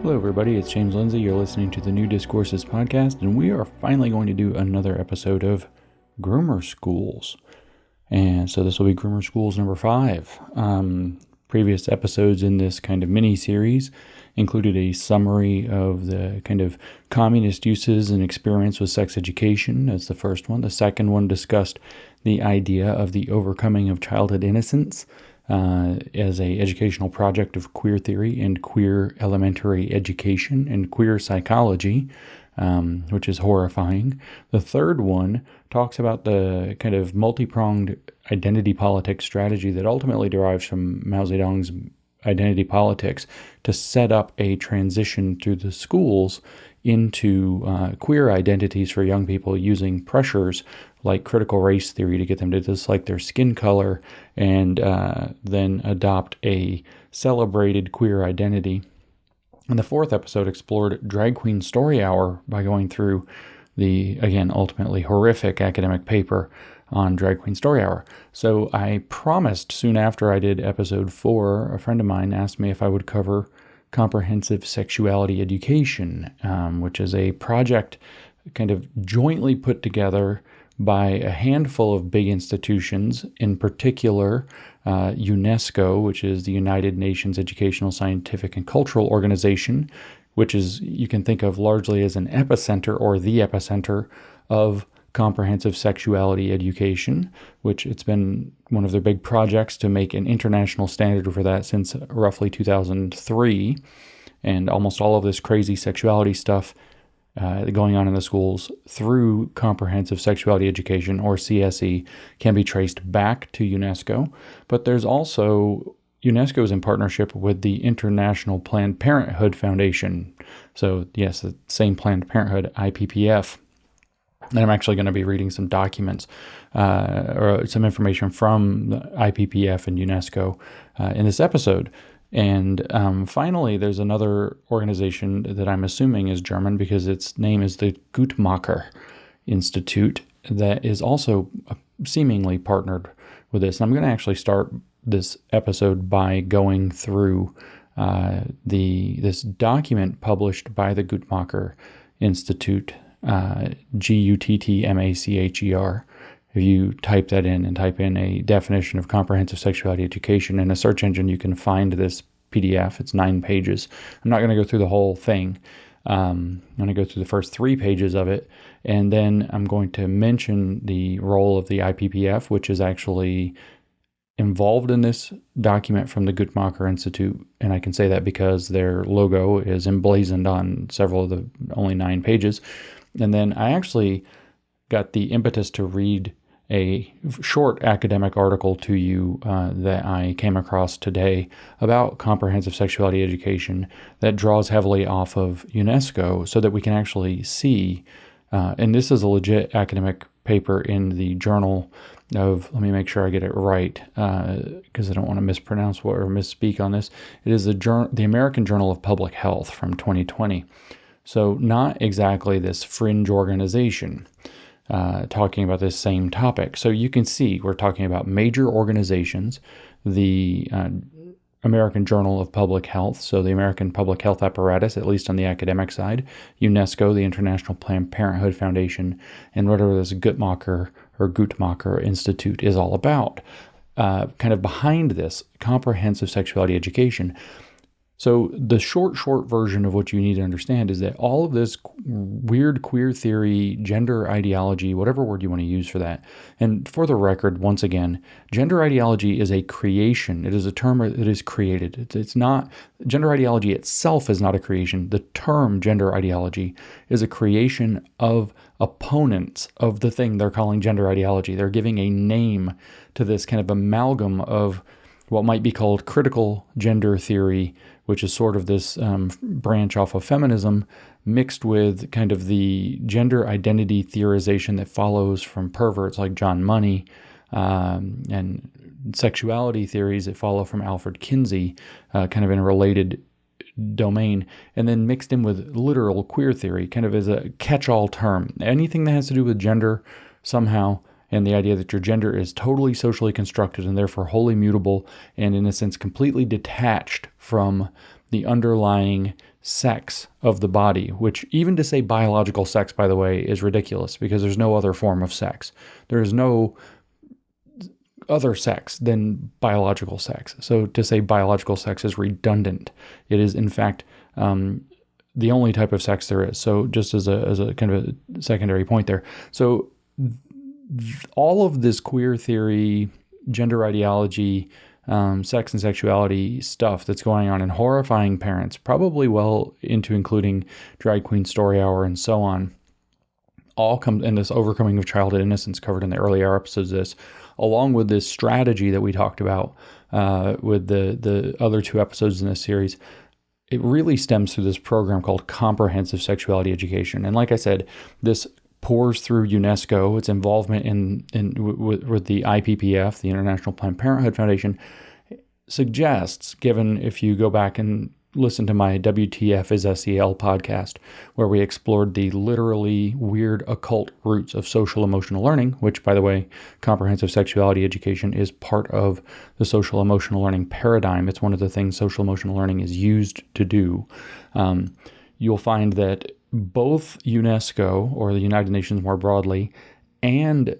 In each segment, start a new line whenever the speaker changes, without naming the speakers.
Hello everybody, it's James Lindsay. You're listening to the new Discourses Podcast, and we are finally going to do another episode of Groomer Schools. And so this will be Groomer Schools number 5. Previous episodes in this kind of mini-series included a summary of the kind of communist uses and experience with sex education. That's the first one. The second one discussed the idea of the overcoming of childhood innocence as a educational project of queer theory and queer elementary education and queer psychology, which is horrifying. The third one talks about the kind of multi-pronged identity politics strategy that ultimately derives from Mao Zedong's identity politics to set up a transition through the schools into queer identities for young people using pressures like critical race theory to get them to dislike their skin color and then adopt a celebrated queer identity. And the fourth episode explored Drag Queen Story Hour by going through the, again, ultimately horrific academic paper on Drag Queen Story Hour. So I promised soon after I did episode 4, a friend of mine asked me if I would cover Comprehensive Sexuality Education, which is a project kind of jointly put together by a handful of big institutions, in particular UNESCO, which is the United Nations Educational, Scientific, and Cultural Organization, which is, you can think of largely as an epicenter or the epicenter of comprehensive sexuality education, which it's been one of their big projects to make an international standard for that since roughly 2003. And almost all of this crazy sexuality stuff going on in the schools through Comprehensive Sexuality Education, or CSE, can be traced back to UNESCO. But there's also, UNESCO is in partnership with the International Planned Parenthood Foundation. So yes, the same Planned Parenthood, IPPF. And I'm actually going to be reading some documents or some information from the IPPF and UNESCO in this episode. And finally, there's another organization that I'm assuming is German because its name is the Guttmacher Institute that is also seemingly partnered with this. And I'm going to actually start this episode by going through this document published by the Guttmacher Institute, Guttmacher. If you type that in and type in a definition of comprehensive sexuality education in a search engine, you can find this PDF. It's 9 pages. I'm not going to go through the whole thing. I'm going to go through the first 3 pages of it, and then I'm going to mention the role of the IPPF, which is actually involved in this document from the Guttmacher Institute, and I can say that because their logo is emblazoned on several of the only 9 pages. And then I actually got the impetus to read a short academic article to you that I came across today about comprehensive sexuality education that draws heavily off of UNESCO so that we can actually see, and this is a legit academic paper in the journal of, let me make sure I get it right, because I don't want to mispronounce or misspeak on this. It is the American Journal of Public Health from 2020. So not exactly this fringe organization talking about this same topic. So you can see we're talking about major organizations, the American Journal of Public Health, so the American public health apparatus, at least on the academic side, UNESCO, the International Planned Parenthood Foundation, and whatever this Guttmacher Institute is all about. Kind of behind this comprehensive sexuality education. So the short version of what you need to understand is that all of this weird queer theory, gender ideology, whatever word you want to use for that. And for the record, once again, gender ideology is a creation. It is a term that is created. It's not, gender ideology itself is not a creation. The term gender ideology is a creation of opponents of the thing they're calling gender ideology. They're giving a name to this kind of amalgam of what might be called critical gender theory, which is sort of this branch off of feminism, mixed with kind of the gender identity theorization that follows from perverts like John Money, and sexuality theories that follow from Alfred Kinsey, kind of in a related domain, and then mixed in with literal queer theory, kind of as a catch-all term. Anything that has to do with gender somehow, and the idea that your gender is totally socially constructed and therefore wholly mutable and in a sense completely detached from the underlying sex of the body, which even to say biological sex, by the way, is ridiculous because there's no other form of sex. There is no other sex than biological sex. So to say biological sex is redundant. It is, in fact, the only type of sex there is. So just as a kind of a secondary point there. So all of this queer theory, gender ideology, sex and sexuality stuff that's going on in Horrifying Parents, probably well into including Drag Queen Story Hour and so on, all come in this overcoming of childhood innocence covered in the earlier episodes of this, along with this strategy that we talked about with the other 2 episodes in this series. It really stems through this program called Comprehensive Sexuality Education. And like I said, this pours through UNESCO, its involvement with the IPPF, the International Planned Parenthood Foundation, suggests, given if you go back and listen to my WTF is SEL podcast, where we explored the literally weird occult roots of social emotional learning, which, by the way, Comprehensive Sexuality Education is part of the social emotional learning paradigm. It's one of the things social emotional learning is used to do. You'll find that both UNESCO, or the United Nations more broadly, and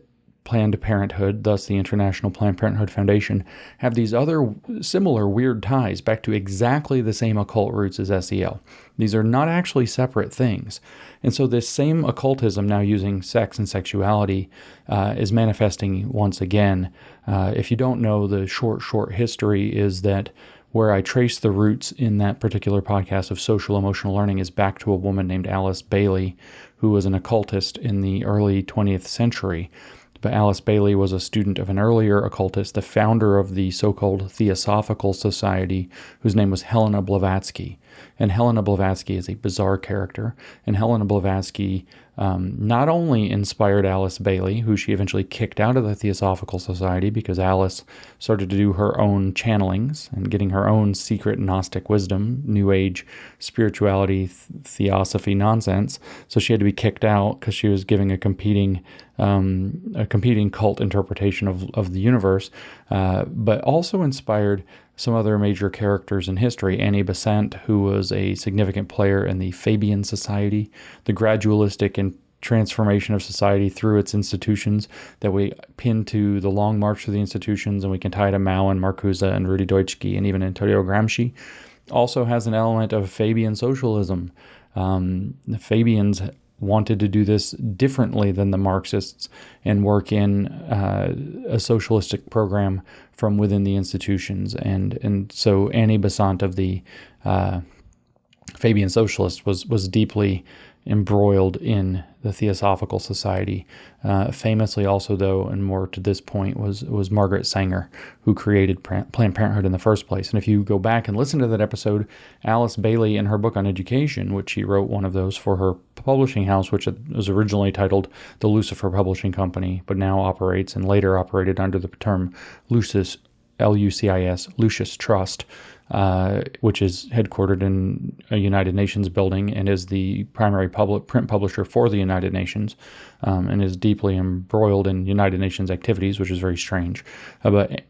Planned Parenthood, thus the International Planned Parenthood Foundation, have these other similar weird ties back to exactly the same occult roots as SEL. These are not actually separate things. And so this same occultism, now using sex and sexuality, is manifesting once again. If you don't know, the short history is that where I trace the roots in that particular podcast of social emotional learning is back to a woman named Alice Bailey, who was an occultist in the early 20th century. But Alice Bailey was a student of an earlier occultist, the founder of the so-called Theosophical Society, whose name was Helena Blavatsky. And Helena Blavatsky is a bizarre character. And Helena Blavatsky not only inspired Alice Bailey, who she eventually kicked out of the Theosophical Society because Alice started to do her own channelings and getting her own secret Gnostic wisdom, New Age spirituality, theosophy nonsense. So she had to be kicked out because she was giving a competing cult interpretation of the universe, but also inspired some other major characters in history. Annie Besant, who was a significant player in the Fabian Society, the gradualistic and transformation of society through its institutions that we pin to the Long March through the institutions, and we can tie to Mao and Marcuse and Rudi Dutschke and even Antonio Gramsci, also has an element of Fabian socialism. The Fabians wanted to do this differently than the Marxists and work in a socialistic program from within the institutions. And so Annie Besant of the Fabian Socialists was deeply embroiled in the Theosophical Society. Famously also, though, and more to this point, was Margaret Sanger, who created Planned Parenthood in the first place. And if you go back and listen to that episode, Alice Bailey, in her book on education, which she wrote one of those for her publishing house, which was originally titled the Lucifer Publishing Company, but now operates and later operated under the term Lucis, Lucis, Lucis Trust, which is headquartered in a United Nations building and is the primary print publisher for the United Nations, and is deeply embroiled in United Nations activities, which is very strange. But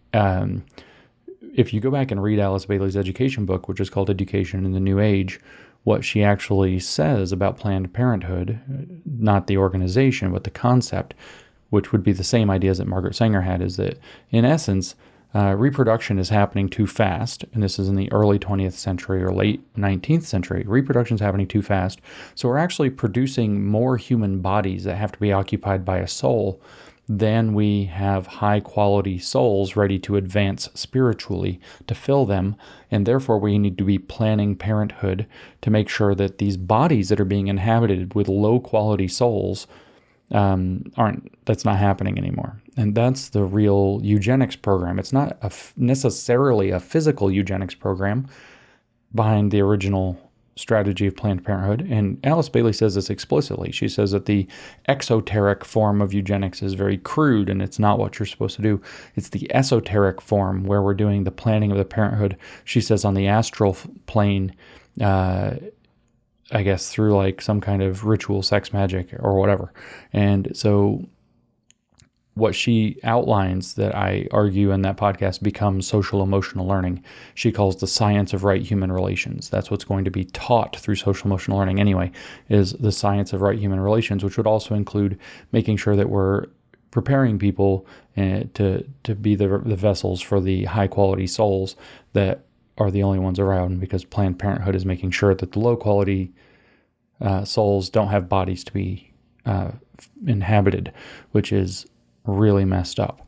if you go back and read Alice Bailey's education book, which is called Education in the New Age, what she actually says about Planned Parenthood, not the organization, but the concept, which would be the same ideas that Margaret Sanger had, is that, in essence, reproduction is happening too fast, and this is in the early 20th century or late 19th century. Reproduction is happening too fast, so we're actually producing more human bodies that have to be occupied by a soul than we have high-quality souls ready to advance spiritually to fill them, and therefore we need to be planning parenthood to make sure that these bodies that are being inhabited with low-quality souls that's not happening anymore. And that's the real eugenics program. It's not necessarily a physical eugenics program behind the original strategy of Planned Parenthood. And Alice Bailey says this explicitly. She says that the exoteric form of eugenics is very crude and it's not what you're supposed to do. It's the esoteric form where we're doing the planning of the parenthood, she says, on the astral plane, I guess through like some kind of ritual sex magic or whatever. And so what she outlines that I argue in that podcast becomes social emotional learning. She calls the science of right human relations. That's what's going to be taught through social emotional learning anyway, is the science of right human relations, which would also include making sure that we're preparing people to be the vessels for the high quality souls that are the only ones around, because Planned Parenthood is making sure that the low quality souls don't have bodies to be inhabited, which is really messed up.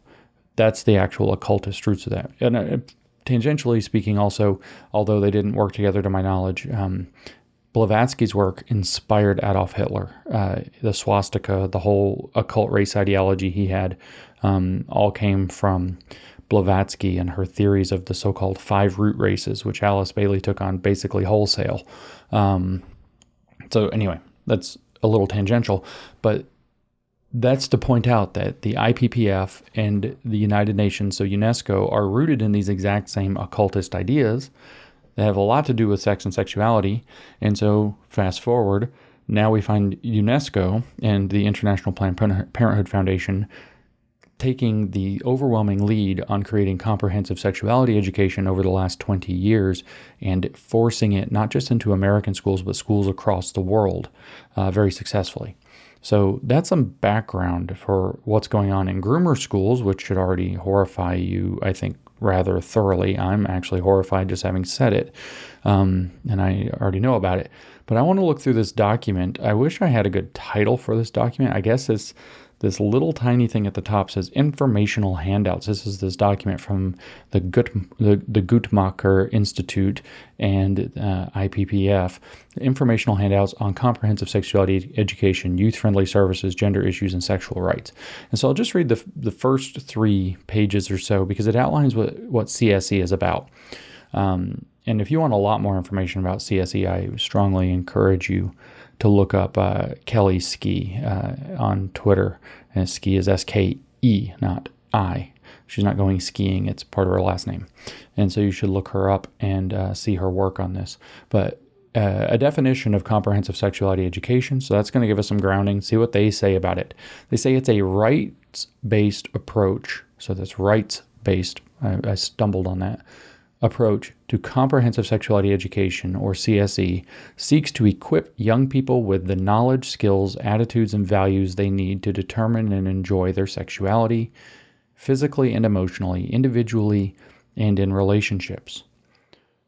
That's the actual occultist roots of that. And tangentially speaking also, although they didn't work together to my knowledge, Blavatsky's work inspired Adolf Hitler. The swastika, the whole occult race ideology he had, all came from Blavatsky and her theories of the so-called 5 root races, which Alice Bailey took on basically wholesale. So anyway, that's a little tangential, but that's to point out that the IPPF and the United Nations, so UNESCO, are rooted in these exact same occultist ideas that have a lot to do with sex and sexuality. And so fast forward, now we find UNESCO and the International Planned Parenthood Foundation taking the overwhelming lead on creating comprehensive sexuality education over the last 20 years and forcing it not just into American schools, but schools across the world very successfully. So that's some background for what's going on in groomer schools, which should already horrify you, I think, rather thoroughly. I'm actually horrified just having said it, and I already know about it. But I want to look through this document. I wish I had a good title for this document. I guess it's this little tiny thing at the top says informational handouts. This is this document from the Guttmacher Institute and IPPF, informational handouts on comprehensive sexuality education, youth-friendly services, gender issues, and sexual rights. And so I'll just read the first 3 pages or so because it outlines what CSE is about. And if you want a lot more information about CSE, I strongly encourage you to look up Kelly Ski on Twitter. And Ski is S-K-E, not I. She's not going skiing. It's part of her last name. And so you should look her up and see her work on this. But a definition of comprehensive sexuality education, so that's going to give us some grounding, see what they say about it. They say it's a rights-based approach. So that's rights-based. I stumbled on that. Approach to comprehensive sexuality education, or CSE, seeks to equip young people with the knowledge, skills, attitudes, and values they need to determine and enjoy their sexuality, physically and emotionally, individually, and in relationships.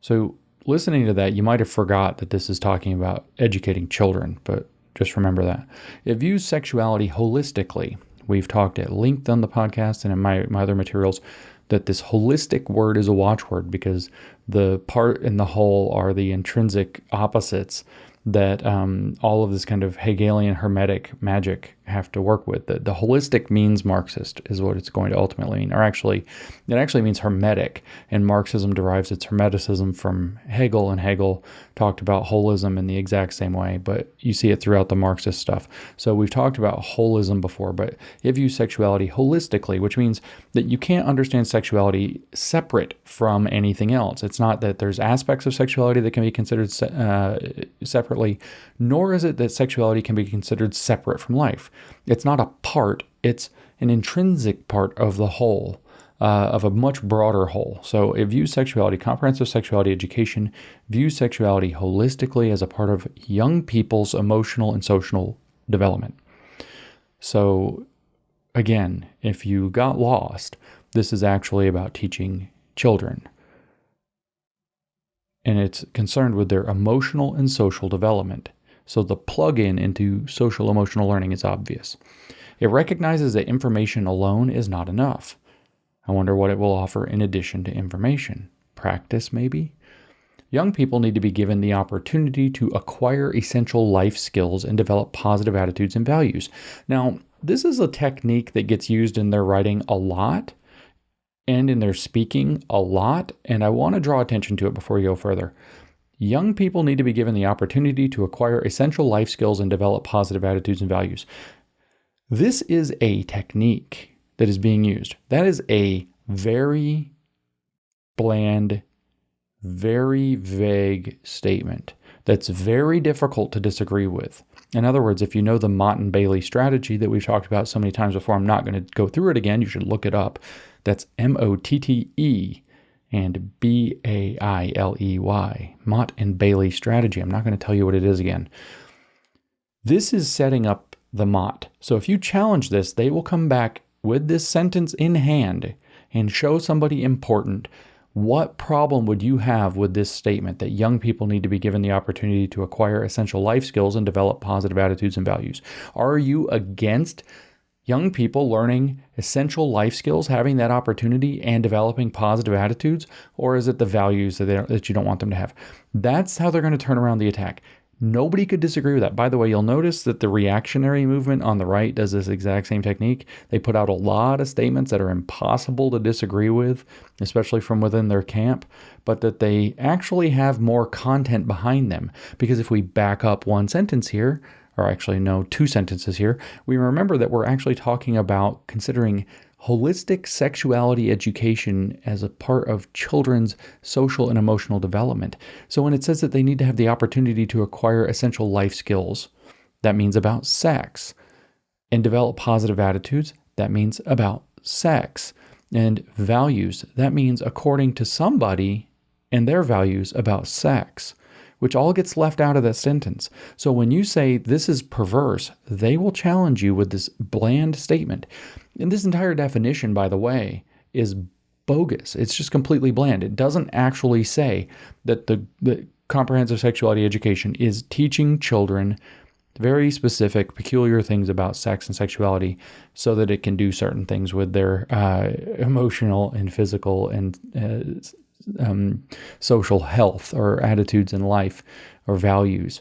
So listening to that, you might have forgot that this is talking about educating children, but just remember that. It views sexuality holistically. We've talked at length on the podcast and in my other materials that this holistic word is a watchword because the part and the whole are the intrinsic opposites that all of this kind of Hegelian hermetic magic have to work with. The holistic means Marxist is what it's going to ultimately mean. Or actually, it actually means hermetic, and Marxism derives its hermeticism from Hegel, and Hegel talked about holism in the exact same way, but you see it throughout the Marxist stuff. So we've talked about holism before, but it views sexuality holistically, which means that you can't understand sexuality separate from anything else. It's not that there's aspects of sexuality that can be considered separately, nor is it that sexuality can be considered separate from life. It's not a part, it's an intrinsic part of the whole, of a much broader whole. So it views sexuality, comprehensive sexuality education, views sexuality holistically as a part of young people's emotional and social development. So again, if you got lost, this is actually about teaching children. And it's concerned with their emotional and social development. So the plug-in into social emotional learning is obvious. It recognizes that information alone is not enough. I wonder what it will offer in addition to information. Practice, maybe? Young people need to be given the opportunity to acquire essential life skills and develop positive attitudes and values. Now, this is a technique that gets used in their writing a lot and in their speaking a lot, and I want to draw attention to it before we go further. Young people need to be given the opportunity to acquire essential life skills and develop positive attitudes and values. This is a technique that is being used. That is a very bland, very vague statement that's very difficult to disagree with. In other words, if you know the Mott and Bailey strategy that we've talked about so many times before, I'm not going to go through it again. You should look it up. That's MOTTE and BAILEY, Mott and Bailey strategy. I'm not going to tell you what it is again. This is setting up the Mott. So if you challenge this, they will come back with this sentence in hand and show somebody important. What problem would you have with this statement that young people need to be given the opportunity to acquire essential life skills and develop positive attitudes and values? Are you against young people learning essential life skills, having that opportunity and developing positive attitudes? Or is it the values that you don't want them to have? That's how they're going to turn around the attack. Nobody could disagree with that. By the way, you'll notice that the reactionary movement on the right does this exact same technique. They put out a lot of statements that are impossible to disagree with, especially from within their camp, but that they actually have more content behind them. Because if we back up one sentence here, or actually no, two sentences here, we remember that we're actually talking about considering holistic sexuality education as a part of children's social and emotional development. So when it says that they need to have the opportunity to acquire essential life skills, that means about sex. And develop positive attitudes, that means about sex. And values, that means according to somebody and their values about sex, which all gets left out of that sentence. So when you say this is perverse, they will challenge you with this bland statement. And this entire definition, by the way, is bogus. It's just completely bland. It doesn't actually say that the comprehensive sexuality education is teaching children very specific, peculiar things about sex and sexuality so that it can do certain things with their emotional and physical and social health or attitudes in life or values.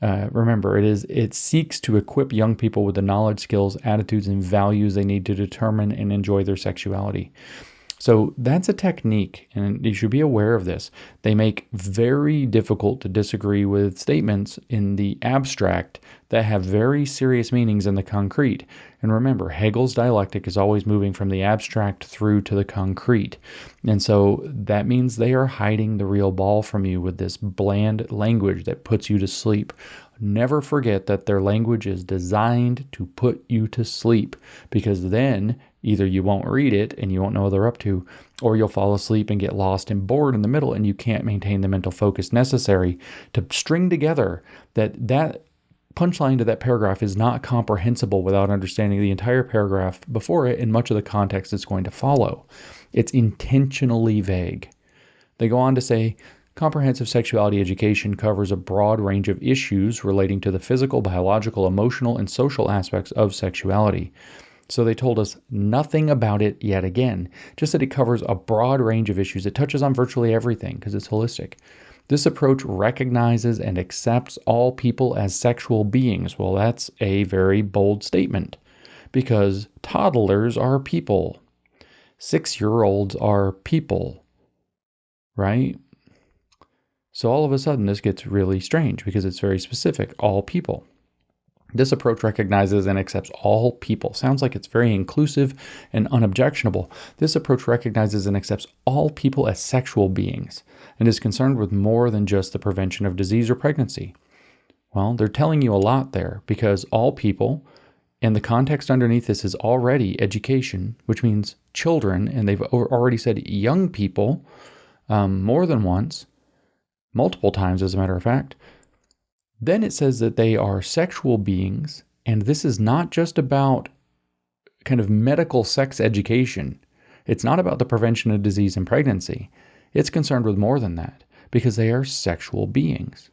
Remember, it seeks to equip young people with the knowledge, skills, attitudes, and values they need to determine and enjoy their sexuality. So that's a technique, and you should be aware of this. They make very difficult to disagree with statements in the abstract that have very serious meanings in the concrete. And remember, Hegel's dialectic is always moving from the abstract through to the concrete. And so that means they are hiding the real ball from you with this bland language that puts you to sleep. Never forget that their language is designed to put you to sleep, because then either you won't read it and you won't know what they're up to, or you'll fall asleep and get lost and bored in the middle, and you can't maintain the mental focus necessary to string together that punchline to that paragraph is not comprehensible without understanding the entire paragraph before it and much of the context it's going to follow. It's intentionally vague. They go on to say, comprehensive sexuality education covers a broad range of issues relating to the physical, biological, emotional, and social aspects of sexuality. So they told us nothing about it yet again, just that it covers a broad range of issues. It touches on virtually everything because it's holistic. This approach recognizes and accepts all people as sexual beings. Well, that's a very bold statement, because toddlers are people. 6-year-olds are people, right? So all of a sudden this gets really strange because it's very specific, all people. This approach recognizes and accepts all people. Sounds like it's very inclusive and unobjectionable. This approach recognizes and accepts all people as sexual beings and is concerned with more than just the prevention of disease or pregnancy. Well, they're telling you a lot there, because all people, and the context underneath this is already education, which means children, and they've already said young people more than once, multiple times as a matter of fact. Then it says that they are sexual beings, and this is not just about kind of medical sex education. It's not about the prevention of disease and pregnancy. It's concerned with more than that, because they are sexual beings.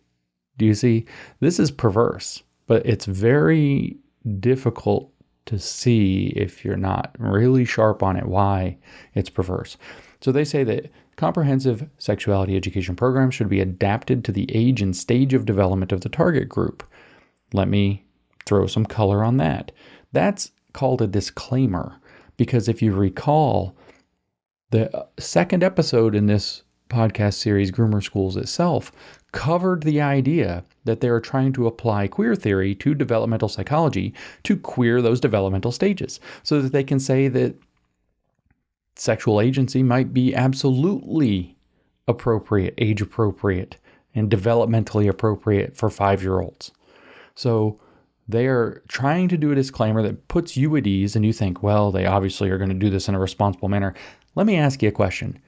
Do you see? This is perverse, but it's very difficult to see if you're not really sharp on it why it's perverse. So they say that comprehensive sexuality education programs should be adapted to the age and stage of development of the target group. Let me throw some color on that. That's called a disclaimer, because if you recall, the second episode in this podcast series, Groomer Schools itself, covered the idea that they are trying to apply queer theory to developmental psychology to queer those developmental stages, so that they can say that sexual agency might be absolutely appropriate, age appropriate, and developmentally appropriate for 5-year-olds. So They are trying to do a disclaimer that puts you at ease, and you think, well, they obviously are going to do this in a responsible manner. Let me ask you a question.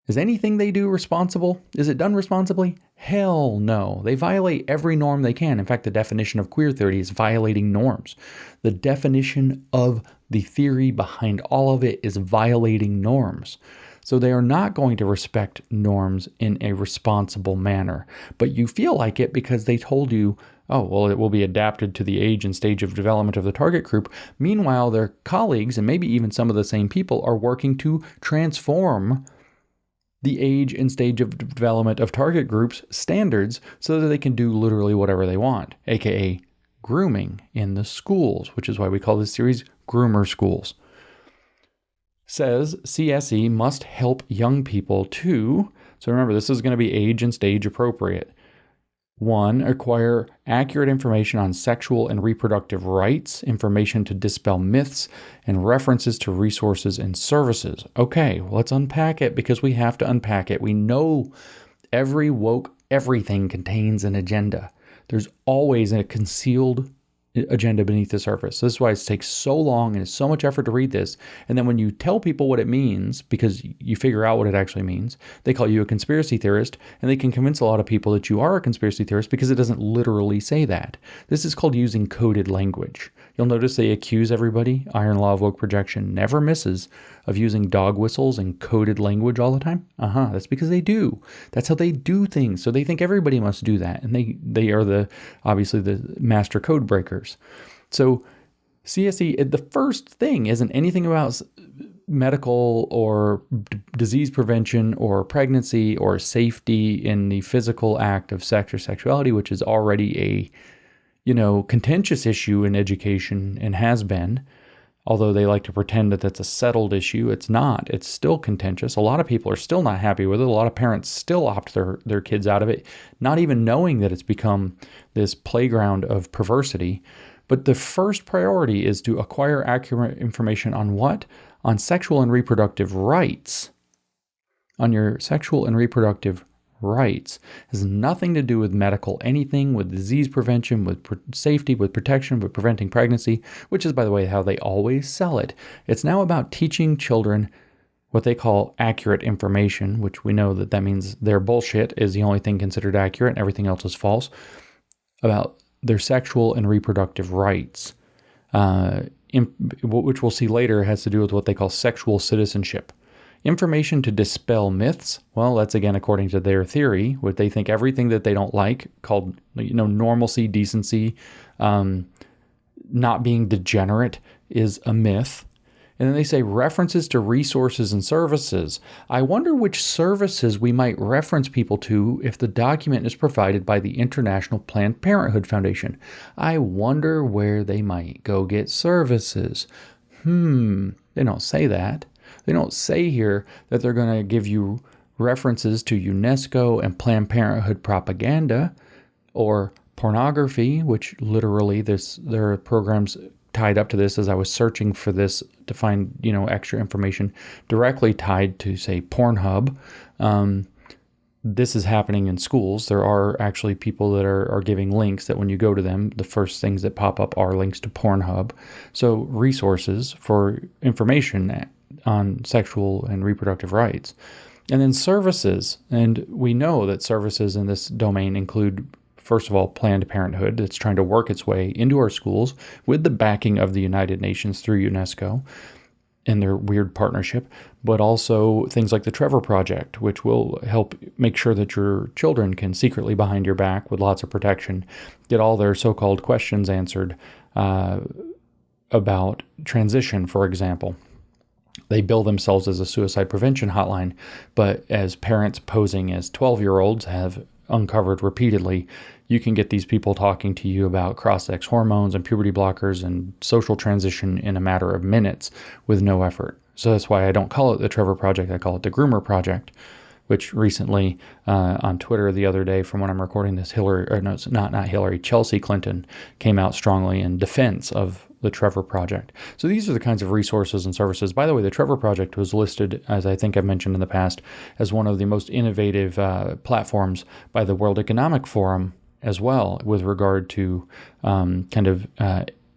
Is anything they do responsible? Is it done responsibly? Hell no. They violate every norm they can. In fact, the definition of queer theory is violating norms. The definition of the theory behind all of it is violating norms. So they are not going to respect norms in a responsible manner. But you feel like it because they told you, oh, well, it will be adapted to the age and stage of development of the target group. Meanwhile, their colleagues, and maybe even some of the same people, are working to transform the age and stage of development of target groups standards so that they can do literally whatever they want, aka grooming in the schools, which is why we call this series Groomer Schools. Says CSE must help young people to, so remember, this is going to be age and stage appropriate. 1, acquire accurate information on sexual and reproductive rights, information to dispel myths, and references to resources and services. Okay, well, let's unpack it because we have to unpack it. We know every woke everything contains an agenda. There's always a concealed agenda beneath the surface. This is why it takes so long and it's so much effort to read this. And then when you tell people what it means, because you figure out what it actually means, they call you a conspiracy theorist, and they can convince a lot of people that you are a conspiracy theorist because it doesn't literally say that. This is called using coded language. You'll notice they accuse everybody, iron law of woke projection never misses, of using dog whistles and coded language all the time. That's because they do. That's how they do things. So they think everybody must do that. And they are obviously the master code breakers. So CSE, the first thing isn't anything about medical or disease prevention or pregnancy or safety in the physical act of sex or sexuality, which is already a contentious issue in education and has been. Although they like to pretend that that's a settled issue, it's not. It's still contentious. A lot of people are still not happy with it. A lot of parents still opt their kids out of it, not even knowing that it's become this playground of perversity. But the first priority is to acquire accurate information on what? On sexual and reproductive rights. On your sexual and reproductive rights. It has nothing to do with medical anything, with disease prevention, with safety, with protection, with preventing pregnancy, which is, by the way, how they always sell it. It's now about teaching children what they call accurate information, which we know that means their bullshit is the only thing considered accurate and everything else is false, about their sexual and reproductive rights, which we'll see later has to do with what they call sexual citizenship. Information to dispel myths. Well, that's again according to their theory, what they think everything that they don't like, called normalcy, decency, not being degenerate, is a myth. And then they say references to resources and services. I wonder which services we might reference people to if the document is provided by the International Planned Parenthood Foundation. I wonder where they might go get services. They don't say that. They don't say here that they're going to give you references to UNESCO and Planned Parenthood propaganda or pornography, which literally there are programs tied up to this as I was searching for this to find, extra information directly tied to, say, Pornhub. This is happening in schools. There are actually people that are giving links that when you go to them, the first things that pop up are links to Pornhub. So resources for information on sexual and reproductive rights. And then services. And we know that services in this domain include, first of all, Planned Parenthood that's trying to work its way into our schools with the backing of the United Nations through UNESCO in their weird partnership, but also things like the Trevor Project, which will help make sure that your children can secretly behind your back with lots of protection get all their so-called questions answered about transition, for example. They bill themselves as a suicide prevention hotline, but as parents posing as 12-year-olds have uncovered repeatedly, you can get these people talking to you about cross-sex hormones and puberty blockers and social transition in a matter of minutes with no effort. So that's why I don't call it the Trevor Project, I call it the Groomer Project, which recently on Twitter the other day from when I'm recording this, Chelsea Clinton came out strongly in defense of the Trevor Project. So these are the kinds of resources and services. By the way, the Trevor Project was listed, as I think I've mentioned in the past, as one of the most innovative platforms by the World Economic Forum as well with regard to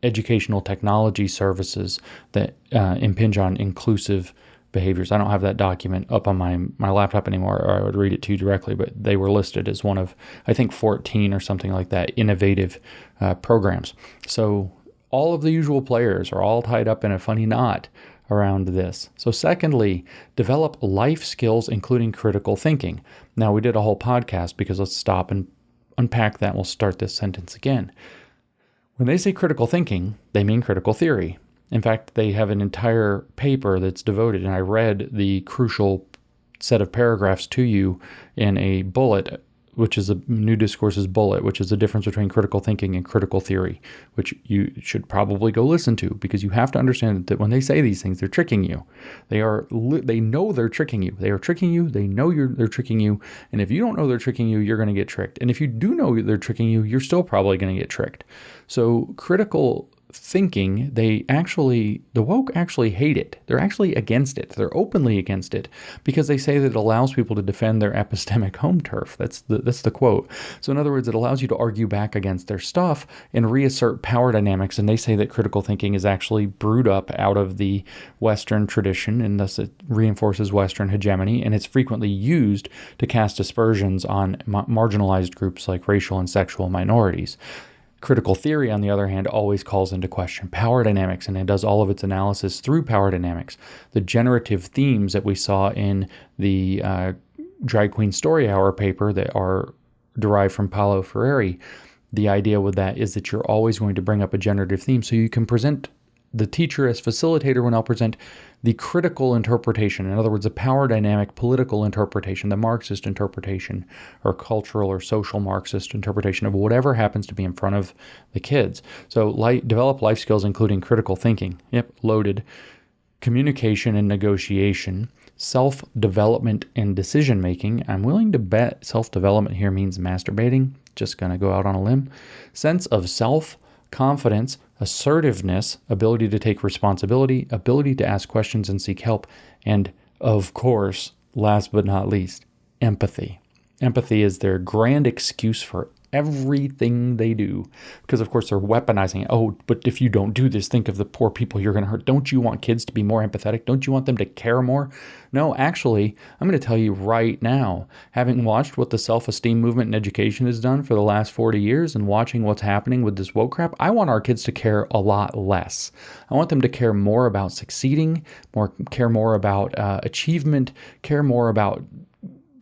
educational technology services that impinge on inclusive behaviors. I don't have that document up on my laptop anymore, or I would read it to you directly, but they were listed as one of, I think, 14 or something like that, innovative programs. So all of the usual players are all tied up in a funny knot around this. So secondly, develop life skills, including critical thinking. Now, we did a whole podcast because let's stop and unpack that. We'll start this sentence again. When they say critical thinking, they mean critical theory. In fact, they have an entire paper that's devoted, and I read the crucial set of paragraphs to you in a bullet, which is a New Discourses bullet, which is the difference between critical thinking and critical theory, which you should probably go listen to, because you have to understand that when they say these things, they're tricking you. They know they're tricking you. They are tricking you. They know they're tricking you. And if you don't know they're tricking you, you're going to get tricked. And if you do know they're tricking you, you're still probably going to get tricked. So critical thinking, the woke actually hate it. They're actually against it. They're openly against it because they say that it allows people to defend their epistemic home turf. That's the quote. So in other words, it allows you to argue back against their stuff and reassert power dynamics. And they say that critical thinking is actually brewed up out of the Western tradition, and thus it reinforces Western hegemony. And it's frequently used to cast aspersions on marginalized groups like racial and sexual minorities. Critical theory, on the other hand, always calls into question power dynamics, and it does all of its analysis through power dynamics. The generative themes that we saw in the Drag Queen Story Hour paper that are derived from Paulo Freire, the idea with that is that you're always going to bring up a generative theme so you can present the teacher as facilitator when I'll present the critical interpretation. In other words, the power dynamic political interpretation, the Marxist interpretation, or cultural or social Marxist interpretation of whatever happens to be in front of the kids. So develop life skills, including critical thinking. Yep, loaded. Communication and negotiation. Self-development and decision-making. I'm willing to bet self-development here means masturbating. Just going to go out on a limb. Sense of self, confidence, assertiveness, ability to take responsibility, ability to ask questions and seek help, and of course, last but not least, empathy. Empathy is their grand excuse for everything they do, because of course they're weaponizing it. Oh, but if you don't do this, think of the poor people you're going to hurt. Don't you want kids to be more empathetic? Don't you want them to care more? No, actually, I'm going to tell you right now, having watched what the self-esteem movement in education has done for the last 40 years and watching what's happening with this woke crap, I want our kids to care a lot less. I want them to care more about succeeding, care more about achievement, care more about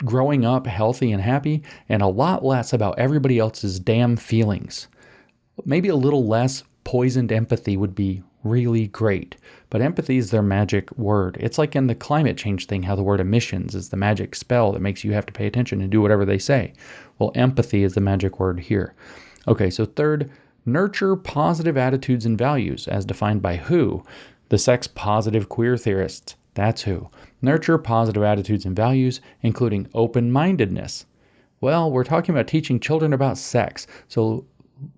growing up healthy and happy, and a lot less about everybody else's damn feelings. Maybe a little less poisoned empathy would be really great, but empathy is their magic word. It's like in the climate change thing, how the word emissions is the magic spell that makes you have to pay attention and do whatever they say. Well, empathy is the magic word here. Okay, so third, nurture positive attitudes and values, as defined by who? The sex-positive queer theorists. That's who. Nurture positive attitudes and values, including open-mindedness. Well, we're talking about teaching children about sex, so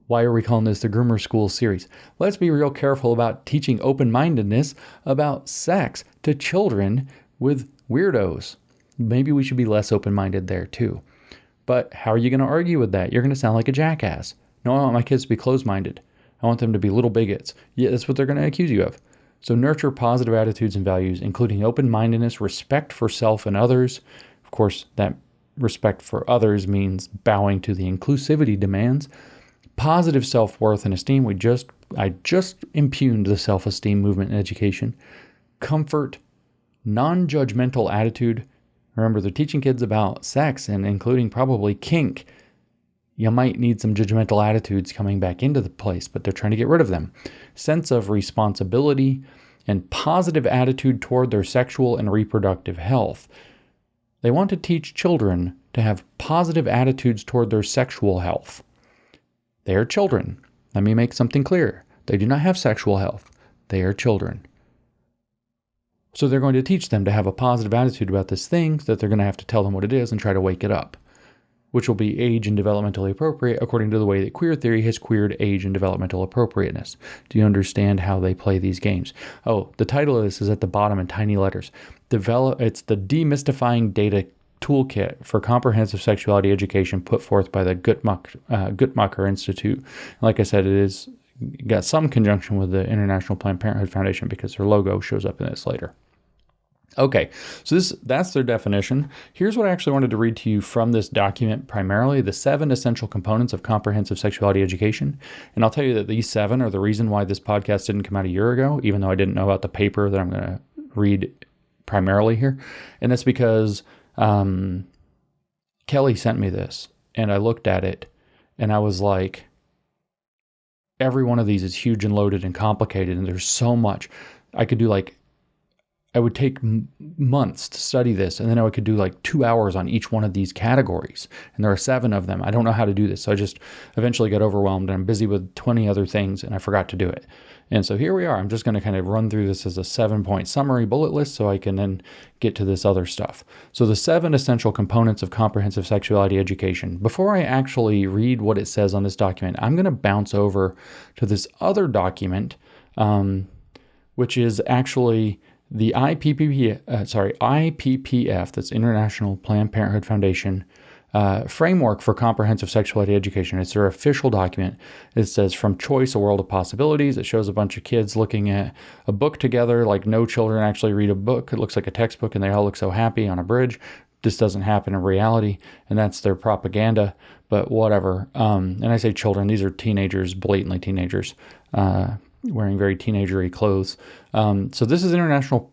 why are we calling this the Groomer Schools series? Let's be real careful about teaching open-mindedness about sex to children with weirdos. Maybe we should be less open-minded there too. But how are you going to argue with that? You're going to sound like a jackass. No, I want my kids to be closed-minded. I want them to be little bigots. Yeah, that's what they're going to accuse you of. So nurture positive attitudes and values, including open-mindedness, respect for self and others. Of course, that respect for others means bowing to the inclusivity demands. Positive self-worth and esteem. I just impugned the self-esteem movement in education. Comfort, non-judgmental attitude. Remember, they're teaching kids about sex and including probably kink. You might need some judgmental attitudes coming back into the place, but they're trying to get rid of them. Sense of responsibility and positive attitude toward their sexual and reproductive health. They want to teach children to have positive attitudes toward their sexual health. They are children. Let me make something clear. They do not have sexual health. They are children. So they're going to teach them to have a positive attitude about this thing, so that they're going to have to tell them what it is and try to wake it up, which will be age and developmentally appropriate according to the way that queer theory has queered age and developmental appropriateness. Do you understand how they play these games? Oh, the title of this is at the bottom in tiny letters. It's the demystifying data toolkit for comprehensive sexuality education put forth by the Guttmacher Institute. Like I said, it is got some conjunction with the International Planned Parenthood Foundation because their logo shows up in this later. Okay, so that's their definition. Here's what I actually wanted to read to you from this document, primarily the 7 essential components of comprehensive sexuality education. And I'll tell you that these 7 are the reason why this podcast didn't come out a year ago, even though I didn't know about the paper that I'm going to read primarily here. And that's because Kelly sent me this, and I looked at it, and I was like, every one of these is huge and loaded and complicated, and there's so much. I would take months to study this, and then I could do like 2 hours on each one of these categories. And there are 7 of them. I don't know how to do this. So I just eventually got overwhelmed, and I'm busy with 20 other things, and I forgot to do it. And so here we are. I'm just going to kind of run through this as a 7-point summary bullet list so I can then get to this other stuff. So the 7 essential components of comprehensive sexuality education. Before I actually read what it says on this document, I'm going to bounce over to this other document, which is actually the IPPF, that's International Planned Parenthood Foundation, framework for comprehensive sexuality education. It's their official document. It says, from choice, a world of possibilities. It shows a bunch of kids looking at a book together, like no children actually read a book. It looks like a textbook, and they all look so happy on a bridge. This doesn't happen in reality, and that's their propaganda, but whatever. And I say children, these are teenagers, blatantly teenagers, wearing very teenagery clothes. So this is International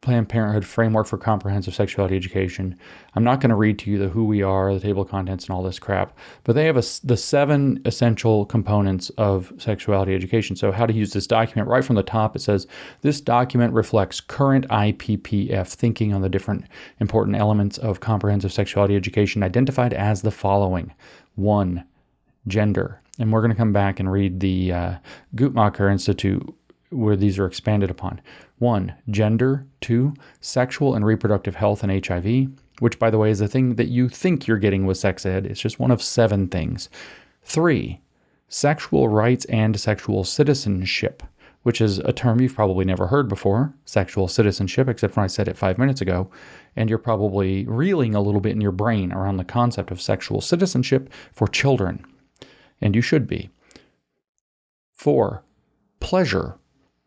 Planned Parenthood Framework for Comprehensive Sexuality Education. I'm not going to read to you the who we are, the table of contents, and all this crap, but they have the 7 essential components of sexuality education. So how to use this document, right from the top, it says, this document reflects current IPPF thinking on the different important elements of comprehensive sexuality education identified as the following. 1, gender. And we're going to come back and read the Guttmacher Institute where these are expanded upon. 1, gender. 2, sexual and reproductive health and HIV, which, by the way, is the thing that you think you're getting with sex ed. It's just one of 7 things. 3, sexual rights and sexual citizenship, which is a term you've probably never heard before, sexual citizenship, except when I said it 5 minutes ago. And you're probably reeling a little bit in your brain around the concept of sexual citizenship for children. And you should be. 4, pleasure.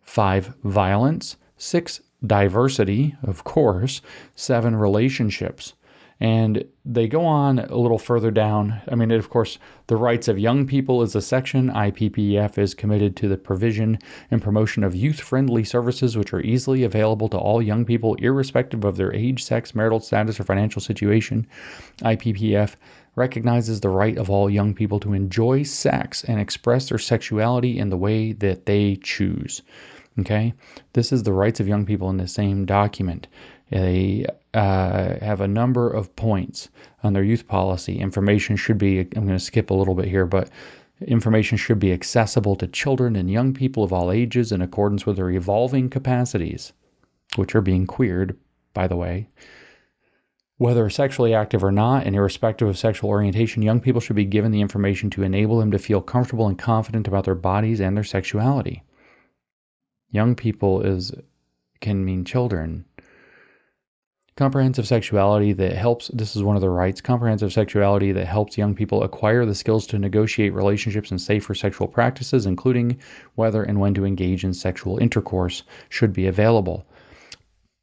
5, violence. 6, diversity, of course. 7, relationships. And they go on a little further down. I mean, of course, the rights of young people is a section. IPPF is committed to the provision and promotion of youth-friendly services which are easily available to all young people, irrespective of their age, sex, marital status, or financial situation. IPPF recognizes the right of all young people to enjoy sex and express their sexuality in the way that they choose. Okay? This is the rights of young people in the same document. They have a number of points on their youth policy. Information should be, I'm going to skip a little bit here, but information should be accessible to children and young people of all ages in accordance with their evolving capacities, which are being queered, by the way. Whether sexually active or not, and irrespective of sexual orientation, young people should be given the information to enable them to feel comfortable and confident about their bodies and their sexuality. Young people can mean children. Comprehensive sexuality that helps, this is one of the rights, comprehensive sexuality that helps young people acquire the skills to negotiate relationships and safer sexual practices, including whether and when to engage in sexual intercourse, should be available.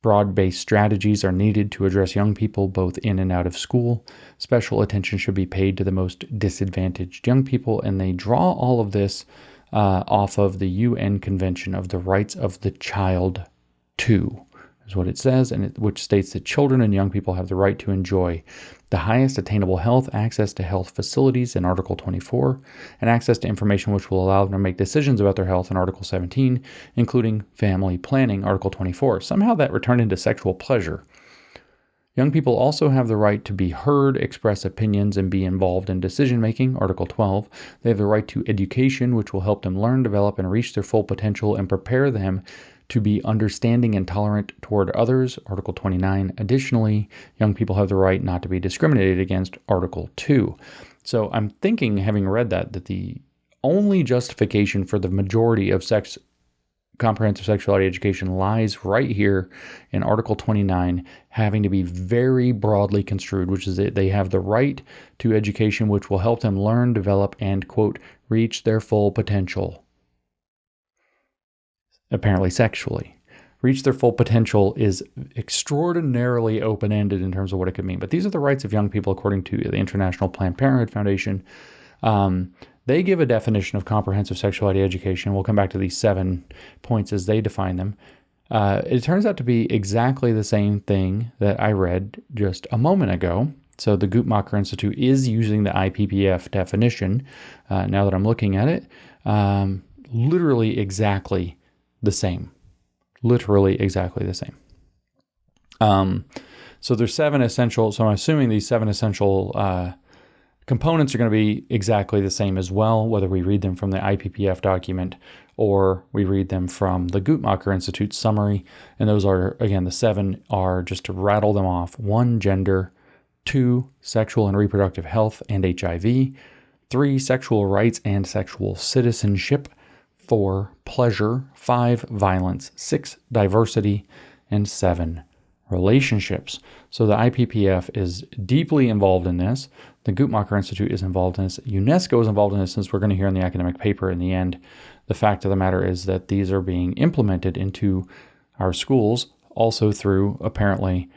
Broad-based strategies are needed to address young people both in and out of school. Special attention should be paid to the most disadvantaged young people, and they draw all of this off of the UN Convention of the Rights of the Child 2, is what it says, and which states that children and young people have the right to enjoy the highest attainable health, access to health facilities in Article 24, and access to information which will allow them to make decisions about their health in Article 17, including family planning, Article 24. Somehow that returned into sexual pleasure. Young people also have the right to be heard, express opinions, and be involved in decision-making, Article 12. They have the right to education, which will help them learn, develop, and reach their full potential and prepare them to be understanding and tolerant toward others, Article 29. Additionally, young people have the right not to be discriminated against, Article 2. So I'm thinking, having read that the only justification for the majority of sex Comprehensive Sexuality Education lies right here in Article 29, having to be very broadly construed, which is that they have the right to education which will help them learn, develop, and, quote, reach their full potential. Apparently sexually. Reach their full potential is extraordinarily open-ended in terms of what it could mean. But these are the rights of young people according to the International Planned Parenthood Foundation. They give a definition of comprehensive sexuality education. We'll come back to these 7 points as they define them. It turns out to be exactly the same thing that I read just a moment ago. So the Guttmacher Institute is using the IPPF definition, now that I'm looking at it, literally exactly the same. Literally exactly the same. So there's 7 essential, so I'm assuming these 7 essential components are going to be exactly the same as well, whether we read them from the IPPF document or we read them from the Guttmacher Institute summary. And those are, again, the 7 are, just to rattle them off: 1, gender; 2, sexual and reproductive health and HIV; 3, sexual rights and sexual citizenship; 4, pleasure; 5, violence; 6, diversity; and 7, relationships. So the IPPF is deeply involved in this. The Guttmacher Institute is involved in this. UNESCO is involved in this, since we're going to hear in the academic paper in the end. The fact of the matter is that these are being implemented into our schools also through, apparently,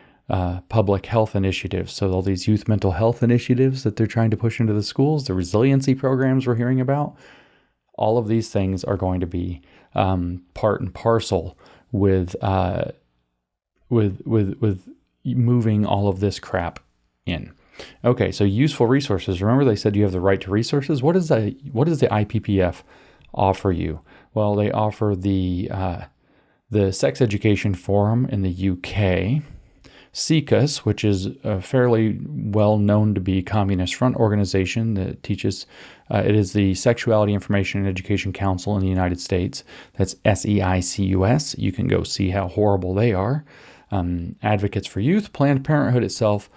public health initiatives. So all these youth mental health initiatives that they're trying to push into the schools, the resiliency programs we're hearing about, all of these things are going to be part and parcel with moving all of this crap in. Okay, so useful resources. Remember, they said you have the right to resources. What does the IPPF offer you? Well, they offer the Sex Education Forum in the UK, SICUS, which is a fairly well known to be Communist Front organization that teaches. It is the Sexuality Information and Education Council in the United States. That's SEICUS. You can go see how horrible they are. Advocates for Youth, Planned Parenthood itself,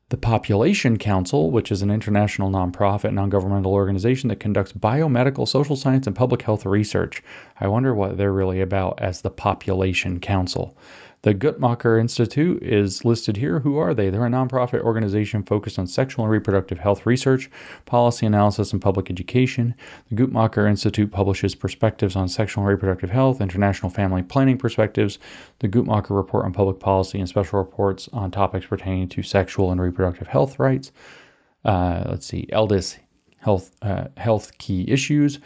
the Population Council, which is an international nonprofit, non-governmental organization that conducts biomedical, social science, and public health research. I wonder what they're really about as the Population Council. The Guttmacher Institute is listed here. Who are they? They're a nonprofit organization focused on sexual and reproductive health research, policy analysis, and public education. The Guttmacher Institute publishes perspectives on sexual and reproductive health, international family planning perspectives, the Guttmacher Report on Public Policy, and special reports on topics pertaining to sexual and reproductive health rights. ELDIS, health key issues.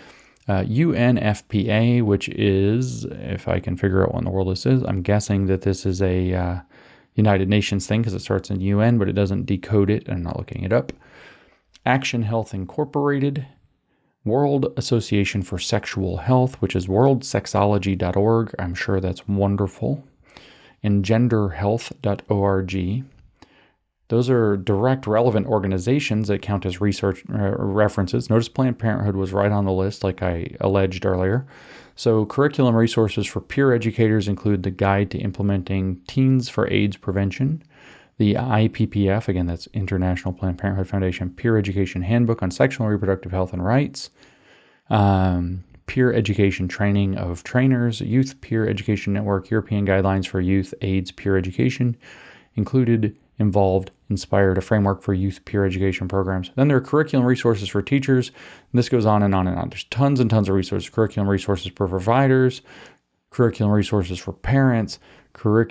UNFPA, which is, if I can figure out what in the world this is, I'm guessing that this is a United Nations thing because it starts in UN, but it doesn't decode it. I'm not looking it up. Action Health Incorporated, World Association for Sexual Health, which is worldsexology.org. I'm sure that's wonderful. And genderhealth.org. Those are direct relevant organizations that count as research references. Notice Planned Parenthood was right on the list, like I alleged earlier. So curriculum resources for peer educators include the Guide to Implementing Teens for AIDS Prevention, the IPPF, again, that's International Planned Parenthood Foundation, Peer Education Handbook on Sexual and Reproductive Health and Rights, Peer Education Training of Trainers, Youth Peer Education Network, European Guidelines for Youth AIDS Peer Education, included, involved, inspired, a framework for youth peer education programs. Then there are curriculum resources for teachers. And this goes on and on and on. There's tons and tons of resources. Curriculum resources for providers, curriculum resources for parents,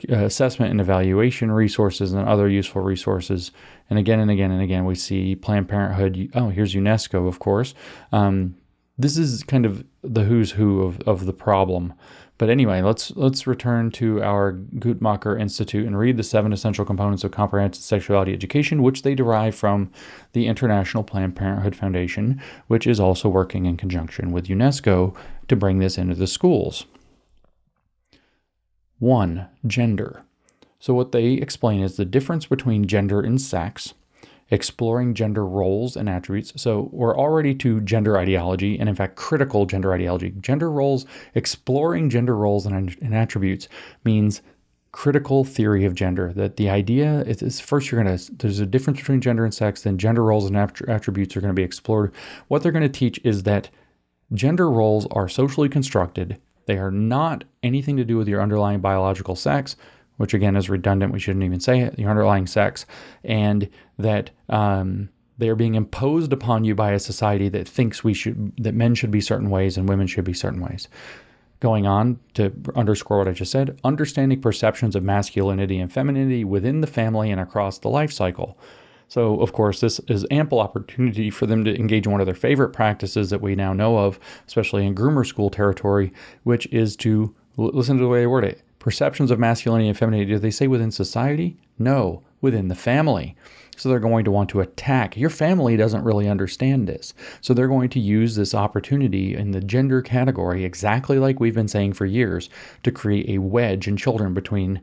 assessment and evaluation resources, and other useful resources. And again and again and again, we see Planned Parenthood. Oh, here's UNESCO, of course. This is kind of the who's who of the problem. But anyway, let's return to our Guttmacher Institute and read the 7 essential components of comprehensive sexuality education, which they derive from the International Planned Parenthood Foundation, which is also working in conjunction with UNESCO to bring this into the schools. 1, gender. So what they explain is the difference between gender and sex, exploring gender roles and attributes. So we're already to gender ideology, and in fact, critical gender ideology. Gender roles, exploring gender roles and attributes means critical theory of gender. That the idea is first there's a difference between gender and sex, then gender roles and attributes are going to be explored. What they're going to teach is that gender roles are socially constructed, They are not anything to do with your underlying biological sex, which again is redundant. We shouldn't even say it, your underlying sex, and that they are being imposed upon you by a society that thinks that men should be certain ways and women should be certain ways. Going on to underscore what I just said, understanding perceptions of masculinity and femininity within the family and across the life cycle. So, of course, this is ample opportunity for them to engage in one of their favorite practices that we now know of, especially in groomer school territory, which is to listen to the way they word it. Perceptions of masculinity and femininity, do they say within society? No, within the family. So they're going to want to attack. Your family doesn't really understand this. So they're going to use this opportunity in the gender category, exactly like we've been saying for years, to create a wedge in children between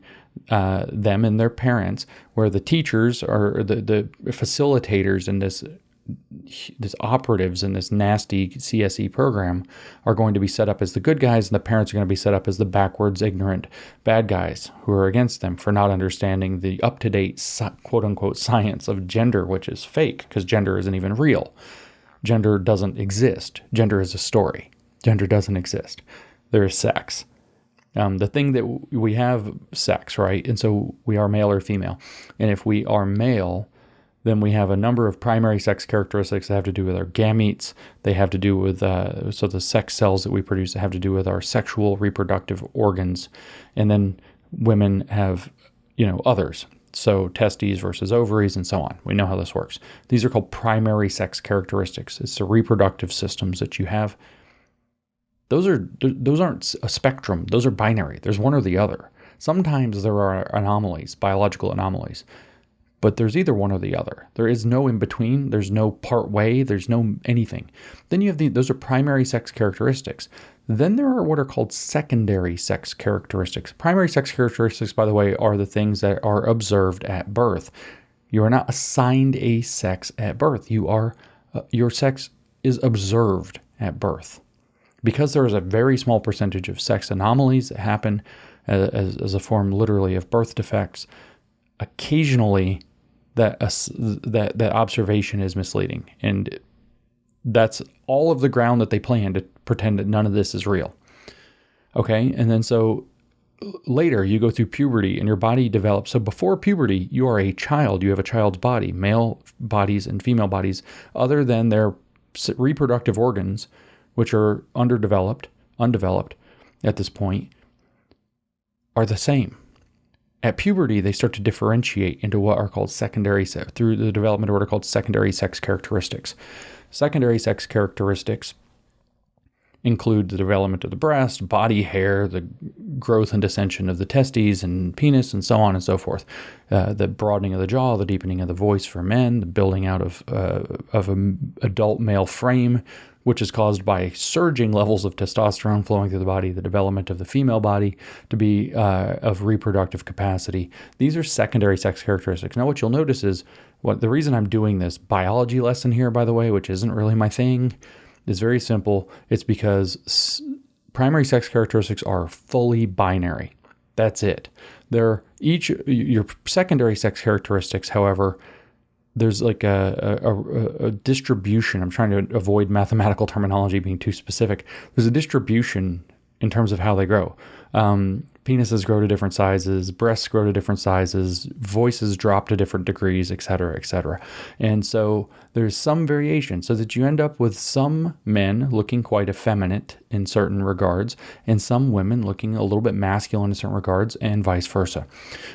them and their parents, where the teachers or the facilitators in this operatives in this nasty CSE program are going to be set up as the good guys, and the parents are going to be set up as the backwards, ignorant bad guys who are against them for not understanding the up-to-date quote-unquote science of gender, which is fake because gender isn't even real. Gender doesn't exist. Gender is a story. Gender doesn't exist. There is sex. The thing that we have sex, right? And so we are male or female. And if we are male, then we have a number of primary sex characteristics that have to do with our gametes. They have to do with, so the sex cells that we produce have to do with our sexual reproductive organs. And then women have, others. So testes versus ovaries and so on. We know how this works. These are called primary sex characteristics. It's the reproductive systems that you have. Those aren't a spectrum. Those are binary. There's one or the other. Sometimes there are anomalies, biological anomalies. But there's either one or the other. There is no in between. There's no part way. There's no anything. Then you have those are primary sex characteristics. Then there are what are called secondary sex characteristics. Primary sex characteristics, by the way, are the things that are observed at birth. You are not assigned a sex at birth. Your sex is observed at birth. Because there is a very small percentage of sex anomalies that happen as a form literally of birth defects, occasionally that observation is misleading, and that's all of the ground that they plan to pretend that none of this is real. Okay, and then so later you go through puberty and your body develops. So before puberty, you are a child. You have a child's body. Male bodies and female bodies, other than their reproductive organs, which are undeveloped at this point, are the same. At puberty, they start to differentiate into what are called through the development of what are called secondary sex characteristics. Secondary sex characteristics include the development of the breast, body hair, the growth and dissension of the testes and penis, and so on and so forth. The broadening of the jaw, the deepening of the voice for men, the building out of an adult male frame, which is caused by surging levels of testosterone flowing through the body, the development of the female body to be of reproductive capacity. These are secondary sex characteristics. Now, what you'll notice is, the reason I'm doing this biology lesson here, by the way, which isn't really my thing, is very simple. It's because primary sex characteristics are fully binary. That's it. Your secondary sex characteristics, however, there's like a distribution. I'm trying to avoid mathematical terminology being too specific. There's a distribution in terms of how they grow. Penises grow to different sizes, breasts grow to different sizes, voices drop to different degrees, et cetera, et cetera. And so there's some variation so that you end up with some men looking quite effeminate in certain regards and some women looking a little bit masculine in certain regards and vice versa.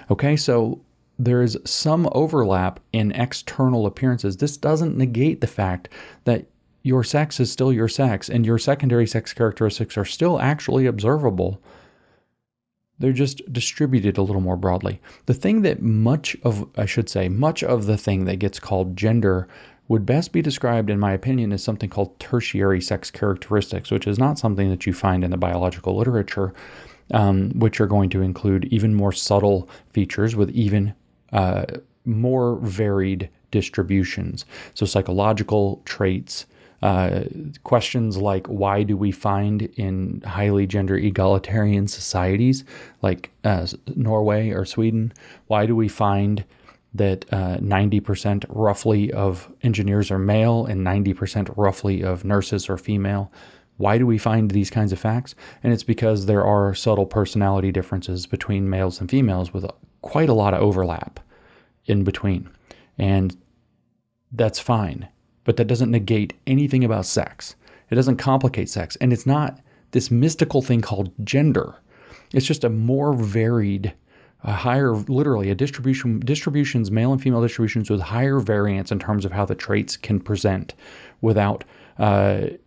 Okay, so there's some overlap in external appearances. This doesn't negate the fact that your sex is still your sex and your secondary sex characteristics are still actually observable. They're just distributed a little more broadly. The thing that much of the thing that gets called gender would best be described, in my opinion, as something called tertiary sex characteristics, which is not something that you find in the biological literature, which are going to include even more subtle features with even more varied distributions. So psychological traits, questions like why do we find in highly gender egalitarian societies like Norway or Sweden, why do we find that 90% roughly of engineers are male and 90% roughly of nurses are female? Why do we find these kinds of facts? And it's because there are subtle personality differences between males and females with quite a lot of overlap in between. And that's fine. But that doesn't negate anything about sex. It doesn't complicate sex. And it's not this mystical thing called gender. It's just a more varied, a higher, literally a distributions, male and female distributions with higher variance in terms of how the traits can present without there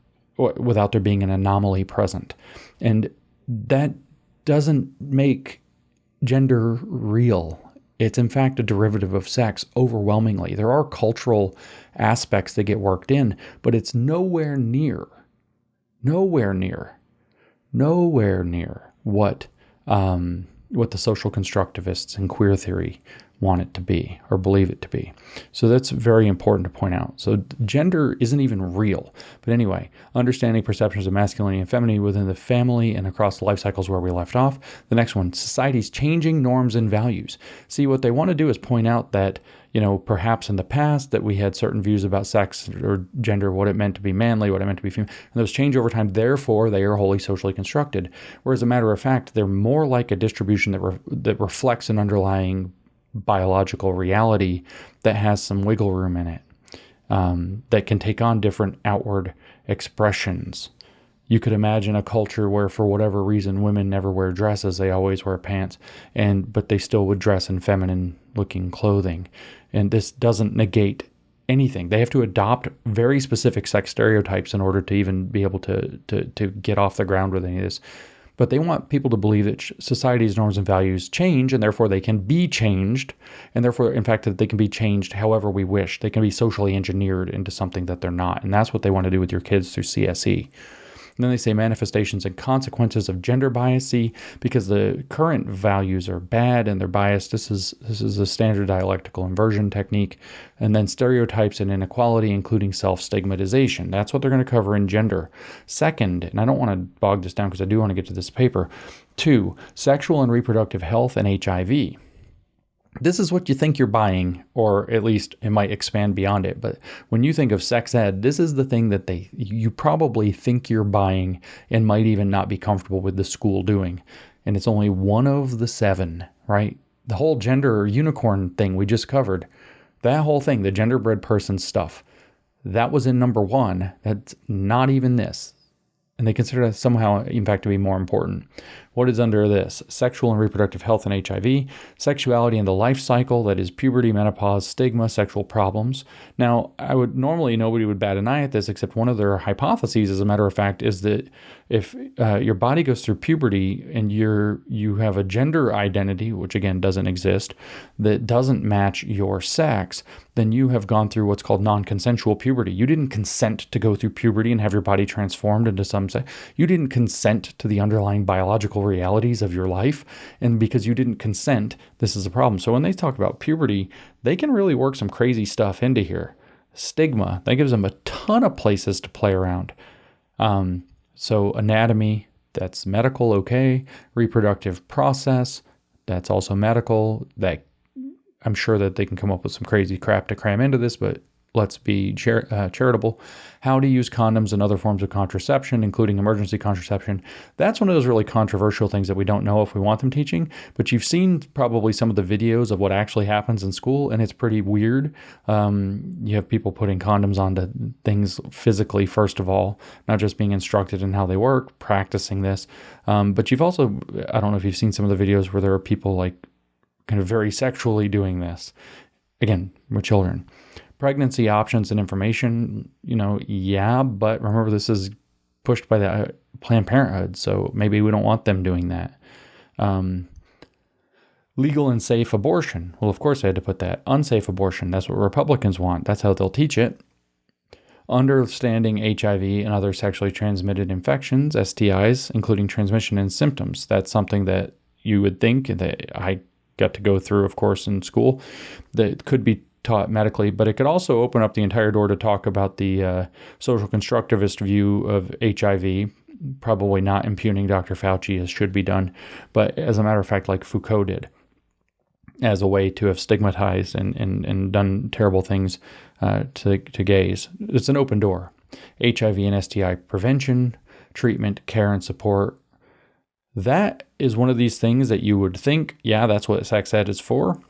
being an anomaly present. And that doesn't make gender real. It's in fact a derivative of sex overwhelmingly. There are cultural aspects that get worked in, but it's nowhere near what the social constructivists and queer theory want it to be or believe it to be. So that's very important to point out. So gender isn't even real. But anyway, understanding perceptions of masculinity and femininity within the family and across the life cycles where we left off. The next one, society's changing norms and values. See, what they want to do is point out that, perhaps in the past that we had certain views about sex or gender, what it meant to be manly, what it meant to be female, and those change over time. Therefore, they are wholly socially constructed. Whereas, as a matter of fact, they're more like a distribution that reflects an underlying biological reality that has some wiggle room in it, that can take on different outward expressions. You could imagine a culture where, for whatever reason, women never wear dresses; they always wear pants, but they still would dress in feminine-looking clothing. And this doesn't negate anything. They have to adopt very specific sex stereotypes in order to even be able to get off the ground with any of this. But they want people to believe that society's norms and values change, and therefore they can be changed, and therefore, in fact, that they can be changed however we wish. They can be socially engineered into something that they're not, and that's what they want to do with your kids through CSE. And then they say manifestations and consequences of gender bias, because the current values are bad and they're biased. This is a standard dialectical inversion technique. And then stereotypes and inequality, including self-stigmatization. That's what they're going to cover in gender. Second, and I don't want to bog this down because I do want to get to this paper. 2, sexual and reproductive health and HIV. This is what you think you're buying, or at least it might expand beyond it. But when you think of sex ed, this is the thing that you probably think you're buying and might even not be comfortable with the school doing. And it's only one of the 7, right? The whole gender unicorn thing we just covered, that whole thing, the genderbread person stuff, that was in number 1. That's not even this. And they consider that somehow, in fact, to be more important. What is under this? Sexual and reproductive health and HIV, sexuality and the life cycle, that is puberty, menopause, stigma, sexual problems. Now, nobody would bat an eye at this, except one of their hypotheses, as a matter of fact, is that if your body goes through puberty and you have a gender identity, which again doesn't exist, that doesn't match your sex, then you have gone through what's called non-consensual puberty. You didn't consent to go through puberty and have your body transformed into some sex. You didn't consent to the underlying biological realities of your life, and because you didn't consent, this is a problem. So when they talk about puberty, they can really work some crazy stuff into here. Stigma, that gives them a ton of places to play around. So anatomy, that's medical, okay. Reproductive process, that's also medical. That I'm sure that they can come up with some crazy crap to cram into this, but let's be charitable. How to use condoms and other forms of contraception, including emergency contraception. That's one of those really controversial things that we don't know if we want them teaching, but you've seen probably some of the videos of what actually happens in school, and it's pretty weird. You have people putting condoms onto things physically, first of all, not just being instructed in how they work, practicing this. But you've also, I don't know if you've seen some of the videos where there are people like kind of very sexually doing this, again, with children. Pregnancy options and information, yeah, but remember this is pushed by the Planned Parenthood, so maybe we don't want them doing that. Legal and safe abortion. Well, of course I had to put that. Unsafe abortion, that's what Republicans want. That's how they'll teach it. Understanding HIV and other sexually transmitted infections, STIs, including transmission and symptoms. That's something that you would think that I got to go through, of course, in school, that could be taught medically, but it could also open up the entire door to talk about the social constructivist view of HIV, probably not impugning Dr. Fauci as should be done, but as a matter of fact, like Foucault did, as a way to have stigmatized and done terrible things to gays. It's an open door. HIV and STI prevention, treatment, care, and support. That is one of these things that you would think, yeah, that's what sex ed is for.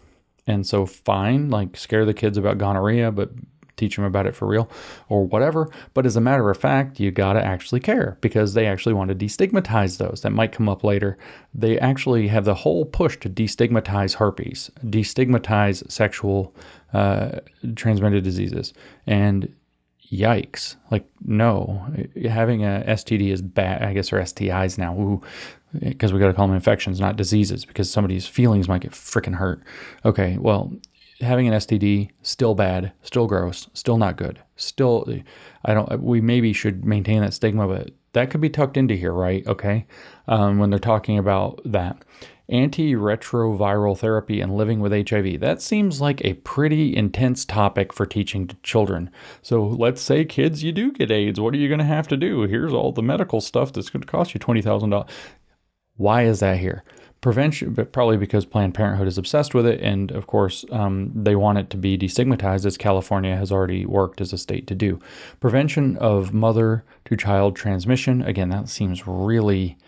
And so fine, like scare the kids about gonorrhea, but teach them about it for real or whatever. But as a matter of fact, you got to actually care because they actually want to destigmatize those. That might come up later. They actually have the whole push to destigmatize herpes, destigmatize sexual transmitted diseases. And yikes. Like, no, having a STD is bad, I guess, or STIs now, because we got to call them infections, not diseases, because somebody's feelings might get freaking hurt. Okay, well, having an STD, still bad, still gross, still not good. Still, we maybe should maintain that stigma, but that could be tucked into here, right? Okay, when they're talking about that. Antiretroviral therapy and living with HIV. That seems like a pretty intense topic for teaching to children. So let's say, kids, you do get AIDS. What are you going to have to do? Here's all the medical stuff that's going to cost you $20,000. Why is that here? Prevention, but probably because Planned Parenthood is obsessed with it. And of course, they want it to be destigmatized, as California has already worked as a state to do. Prevention of mother to child transmission. Again, that seems really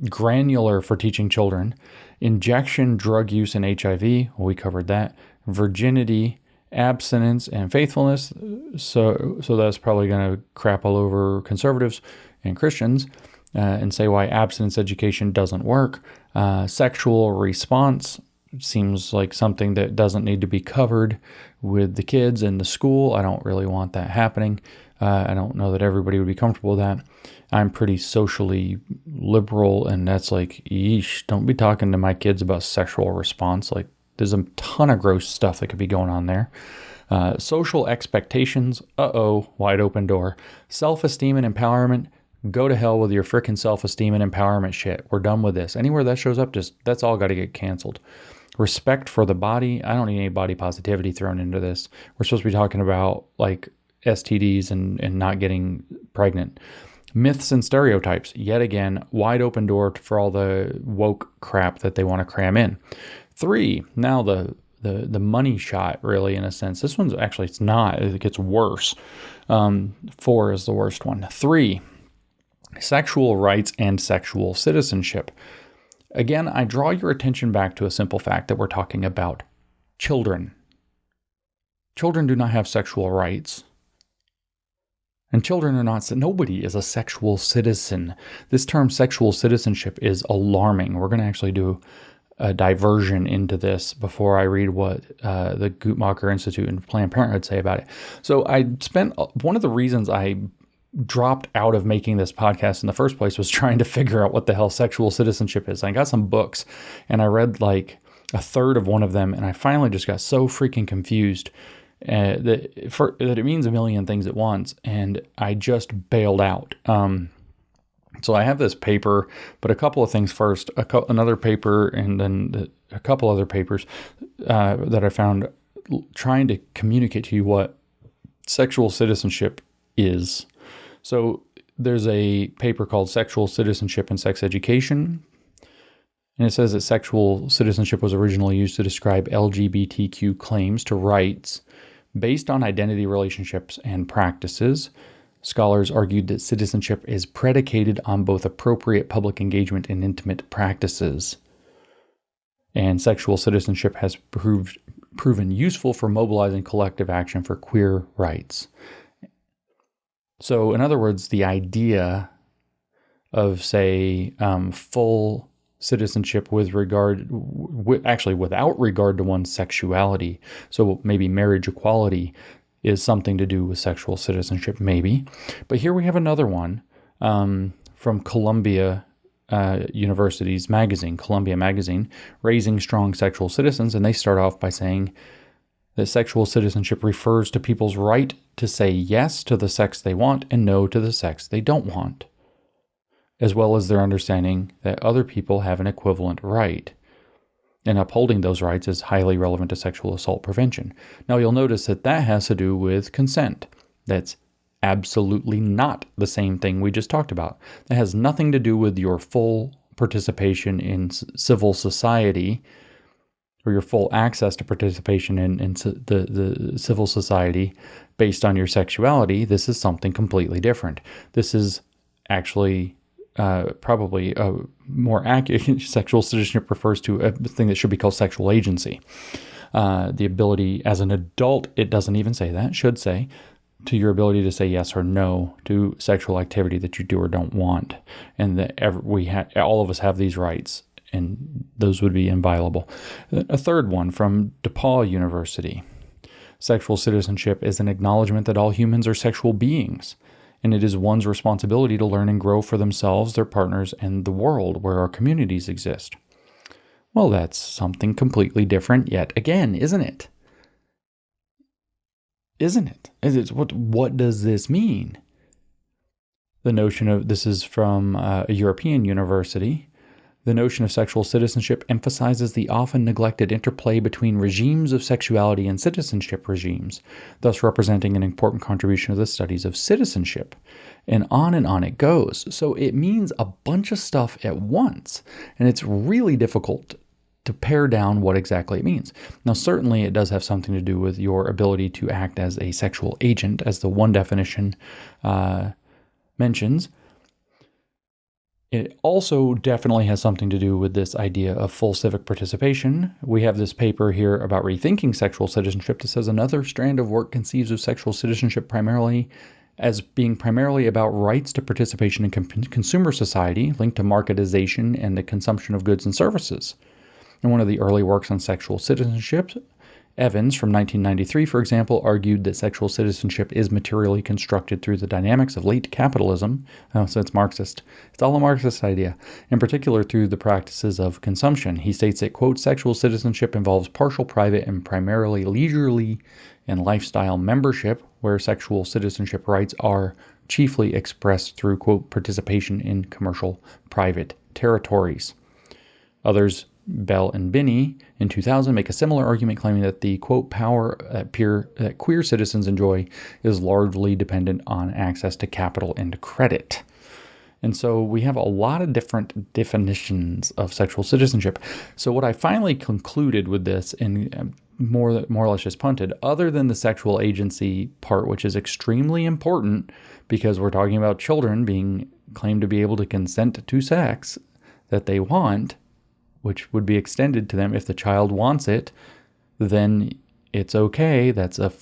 granular for teaching children. Injection, drug use, and HIV. Well, we covered that. Virginity, abstinence, and faithfulness. So that's probably going to crap all over conservatives and Christians and say why abstinence education doesn't work. Sexual response seems like something that doesn't need to be covered with the kids in the school. I don't really want that happening. I don't know that everybody would be comfortable with that. I'm pretty socially liberal, and that's like, yeesh, don't be talking to my kids about sexual response. Like, there's a ton of gross stuff that could be going on there. Social expectations, wide open door. Self-esteem and empowerment, go to hell with your frickin' self-esteem and empowerment shit. We're done with this. Anywhere that shows up, that's all got to get canceled. Respect for the body. I don't need any body positivity thrown into this. We're supposed to be talking about like STDs and not getting pregnant. Myths and stereotypes. Yet again, wide open door for all the woke crap that they want to cram in. 3, now the money shot, really, in a sense. This one's actually, it's not. It gets worse. 4 is the worst one. 3, sexual rights and sexual citizenship. Again, I draw your attention back to a simple fact that we're talking about children. Children do not have sexual rights. And children are not, nobody is a sexual citizen. This term sexual citizenship is alarming. We're going to actually do a diversion into this before I read what the Guttmacher Institute and Planned Parenthood say about it. So one of the reasons I dropped out of making this podcast in the first place was trying to figure out what the hell sexual citizenship is. I got some books and I read like a third of one of them, and I finally just got so freaking confused that it means a million things at once, and I just bailed out. So I have this paper, but a couple of things first, another paper, and then a couple other papers that I found trying to communicate to you what sexual citizenship is. So there's a paper called Sexual Citizenship and Sex Education, and it says that sexual citizenship was originally used to describe LGBTQ claims to rights based on identity relationships and practices. Scholars argued that citizenship is predicated on both appropriate public engagement and intimate practices. And sexual citizenship has proven useful for mobilizing collective action for queer rights. So, in other words, the idea of, say, full citizenship without regard to one's sexuality, so maybe marriage equality, is something to do with sexual citizenship, maybe. But here we have another one from Columbia University's magazine, Columbia Magazine, Raising Strong Sexual Citizens, and they start off by saying that sexual citizenship refers to people's right to say yes to the sex they want and no to the sex they don't want, as well as their understanding that other people have an equivalent right. And upholding those rights is highly relevant to sexual assault prevention. Now, you'll notice that has to do with consent. That's absolutely not the same thing we just talked about. That has nothing to do with your full participation in civil society, or your full access to participation in the civil society based on your sexuality. This is something completely different. This is actually probably more accurate. Sexual citizenship refers to a thing that should be called sexual agency. The ability as an adult, it doesn't even say that, should say, to your ability to say yes or no to sexual activity that you do or don't want. And that all of us have these rights, and those would be inviolable. A third one from DePaul University. Sexual citizenship is an acknowledgement that all humans are sexual beings, and it is one's responsibility to learn and grow for themselves, their partners, and the world where our communities exist. Well, that's something completely different yet again, isn't it? Isn't it? What does this mean? The notion of, this is from a European university, the notion of sexual citizenship emphasizes the often neglected interplay between regimes of sexuality and citizenship regimes, thus representing an important contribution to the studies of citizenship. And on it goes. So it means a bunch of stuff at once, and it's really difficult to pare down what exactly it means. Now, certainly it does have something to do with your ability to act as a sexual agent, as the one definition mentions. It also definitely has something to do with this idea of full civic participation. We have this paper here about rethinking sexual citizenship that says another strand of work conceives of sexual citizenship primarily as being primarily about rights to participation in consumer society linked to marketization and the consumption of goods and services. In one of the early works on sexual citizenship, Evans from 1993, for example, argued that sexual citizenship is materially constructed through the dynamics of late capitalism. So it's Marxist. It's all a Marxist idea, in particular through the practices of consumption. He states that, quote, sexual citizenship involves partial private and primarily leisurely and lifestyle membership, where sexual citizenship rights are chiefly expressed through, quote, participation in commercial private territories. Others, Bell and Binney, in 2000, make a similar argument claiming that the, quote, power that queer citizens enjoy is largely dependent on access to capital and credit. And so we have a lot of different definitions of sexual citizenship. So what I finally concluded with this, and more or less just punted, other than the sexual agency part, which is extremely important because we're talking about children being claimed to be able to consent to sex that they want, which would be extended to them if the child wants it, then it's okay. That's a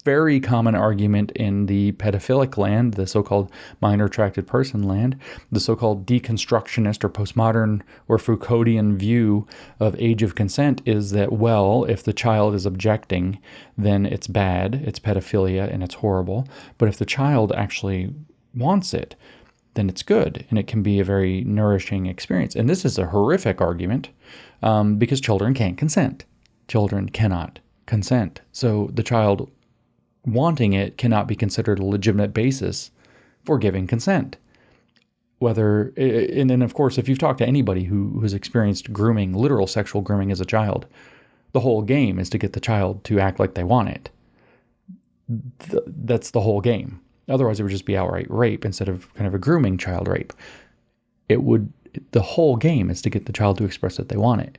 very common argument in the pedophilic land, the so-called minor attracted person land, the so-called deconstructionist or postmodern or Foucauldian view of age of consent is that, well, if the child is objecting, then it's bad, it's pedophilia, and it's horrible. But if the child actually wants it, then it's good, and it can be a very nourishing experience. And this is a horrific argument because children can't consent. Children cannot consent. So the child wanting it cannot be considered a legitimate basis for giving consent. And then, of course, if you've talked to anybody who has experienced grooming, literal sexual grooming as a child, the whole game is to get the child to act like they want it. That's the whole game. Otherwise, it would just be outright rape instead of kind of a grooming child rape. The whole game is to get the child to express that they want it.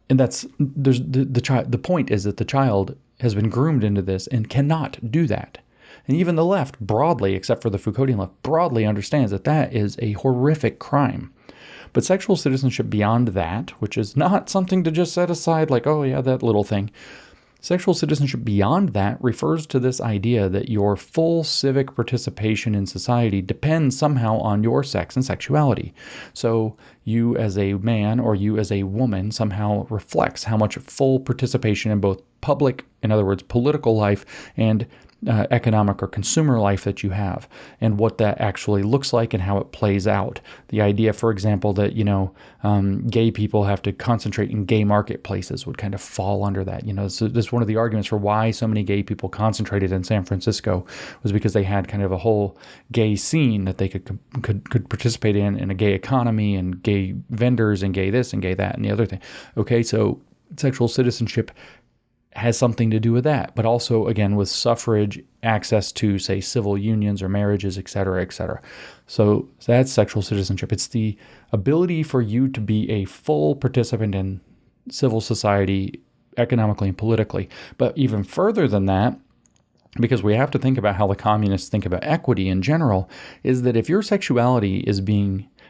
And the point is that the child has been groomed into this and cannot do that. And even the left broadly, except for the Foucauldian left, broadly understands that that is a horrific crime. But sexual citizenship beyond that, which is not something to just set aside like, oh yeah, that little thing. Sexual citizenship beyond that refers to this idea that your full civic participation in society depends somehow on your sex and sexuality. So you as a man or you as a woman somehow reflects how much full participation in both public, in other words, political life, and economic or consumer life that you have, and what that actually looks like and how it plays out. The idea, for example, that, gay people have to concentrate in gay marketplaces would kind of fall under that. So this is one of the arguments for why so many gay people concentrated in San Francisco was because they had kind of a whole gay scene that they could participate in a gay economy and gay vendors and gay this and gay that and the other thing. Okay, so sexual citizenship has something to do with that, but also, again, with suffrage, access to, say, civil unions or marriages, et cetera, et cetera. So that's sexual citizenship. It's the ability for you to be a full participant in civil society, economically and politically. But even further than that, because we have to think about how the communists think about equity in general, is that if your sexuality is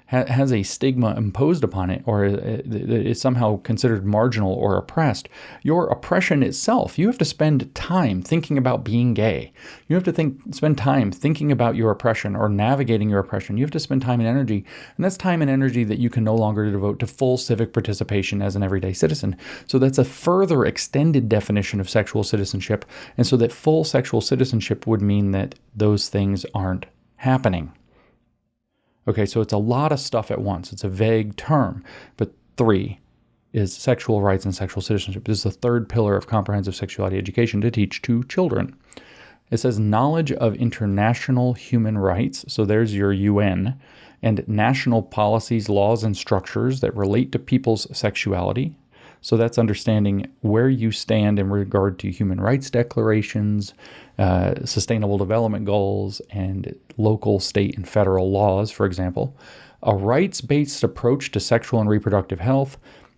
has a stigma imposed upon it, or is somehow considered marginal or oppressed, your oppression itself, you have to spend time thinking about being gay. You have to spend time thinking about your oppression or navigating your oppression. You have to spend time and energy, and that's time and energy that you can no longer devote to full civic participation as an everyday citizen. So that's a further extended definition of sexual citizenship, and so that full sexual citizenship would mean that those things aren't happening. Okay, so it's a lot of stuff at once. It's a vague term, but 3 is sexual rights and sexual citizenship. This is the third pillar of comprehensive sexuality education to teach to children. It says knowledge of international human rights, so there's your UN, and national policies, laws, and structures that relate to people's sexuality. So that's understanding where you stand in regard to human rights declarations, sustainable development goals, and local, state, and federal laws, for example. A rights-based approach to sexual and reproductive health.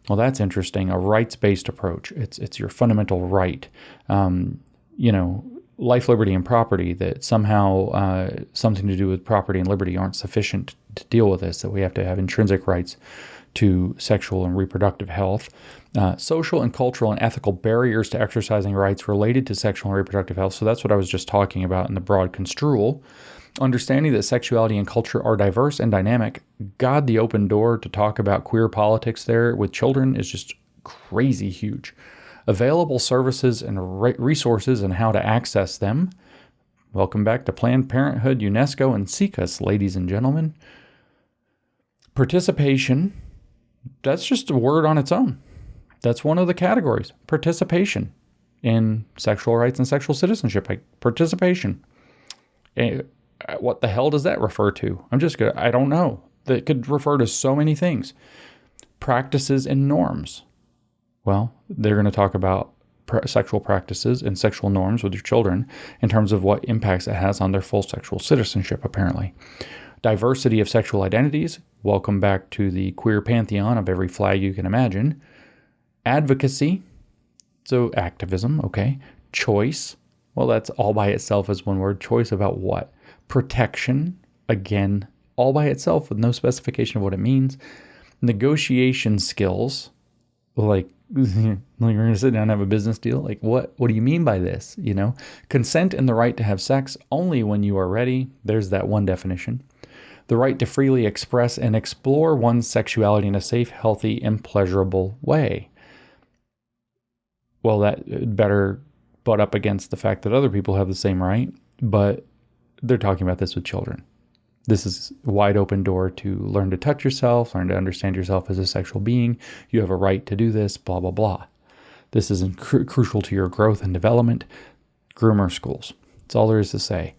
Well, that's interesting. A rights-based approach. It's your fundamental right. Life, liberty, and property, that somehow something to do with property and liberty aren't sufficient to deal with this, that we have to have intrinsic rights to sexual and reproductive health. Social and cultural and ethical barriers to exercising rights related to sexual and reproductive health. So that's what I was just talking about in the broad construal. Understanding that sexuality and culture are diverse and dynamic. God, the open door to talk about queer politics there with children is just crazy huge. Available services and resources and how to access them. Welcome back to Planned Parenthood, UNESCO, and CICUS, ladies and gentlemen. Participation, that's just a word on its own. That's one of the categories. Participation in sexual rights and sexual citizenship. Participation. What the hell does that refer to? I don't know. That could refer to so many things. Practices and norms. Well, they're going to talk about sexual practices and sexual norms with your children in terms of what impacts it has on their full sexual citizenship, apparently. Diversity of sexual identities. Welcome back to the queer pantheon of every flag you can imagine. Advocacy. So activism, okay. Choice. Well, that's all by itself as one word. Choice about what? Protection. Again, all by itself with no specification of what it means. Negotiation skills. Like you're going to sit down and have a business deal? Like, what do you mean by this? Consent and the right to have sex only when you are ready. There's that one definition. The right to freely express and explore one's sexuality in a safe, healthy, and pleasurable way. Well, that better butt up against the fact that other people have the same right, but they're talking about this with children. This is a wide open door to learn to touch yourself, learn to understand yourself as a sexual being. You have a right to do this, blah, blah, blah. This is crucial to your growth and development. Groomer Schools. That's all there is to say.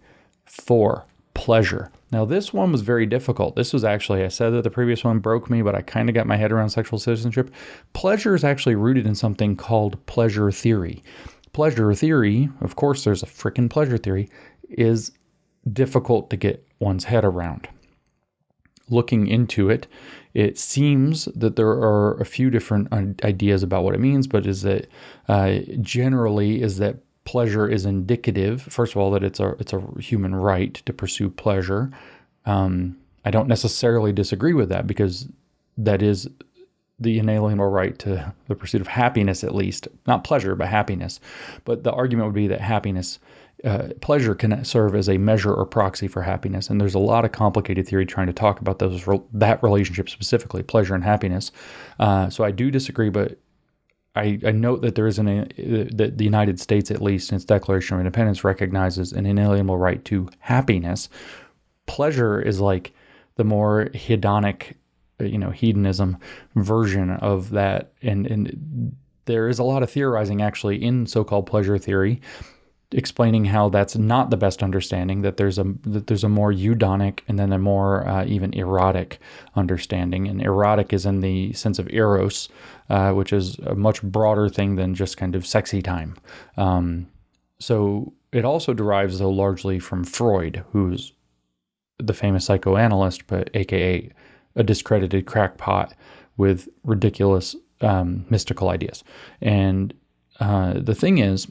4, pleasure. Now, this one was very difficult. This was actually, I said that the previous one broke me, but I kind of got my head around sexual citizenship. Pleasure is actually rooted in something called pleasure theory. Pleasure theory, of course, there's a freaking pleasure theory, is difficult to get one's head around. Looking into it, it seems that there are a few different ideas about what it means, but is that generally is that pleasure is indicative, first of all, that it's a human right to pursue pleasure. I don't necessarily disagree with that, because that is the inalienable right to the pursuit of happiness, at least. Not pleasure, but happiness. But the argument would be that happiness, pleasure can serve as a measure or proxy for happiness. And there's a lot of complicated theory trying to talk about that relationship specifically, pleasure and happiness. So I do disagree, but I note that there is that the United States, at least in its Declaration of Independence, recognizes an inalienable right to happiness. Pleasure is like the more hedonic, hedonism version of that. And there is a lot of theorizing actually in so-called pleasure theory, explaining how that's not the best understanding, that there's a more eudonic and then a more even erotic understanding. And erotic is in the sense of eros, which is a much broader thing than just kind of sexy time. So it also derives, though, largely from Freud, who's the famous psychoanalyst, but aka a discredited crackpot with ridiculous mystical ideas. And the thing is,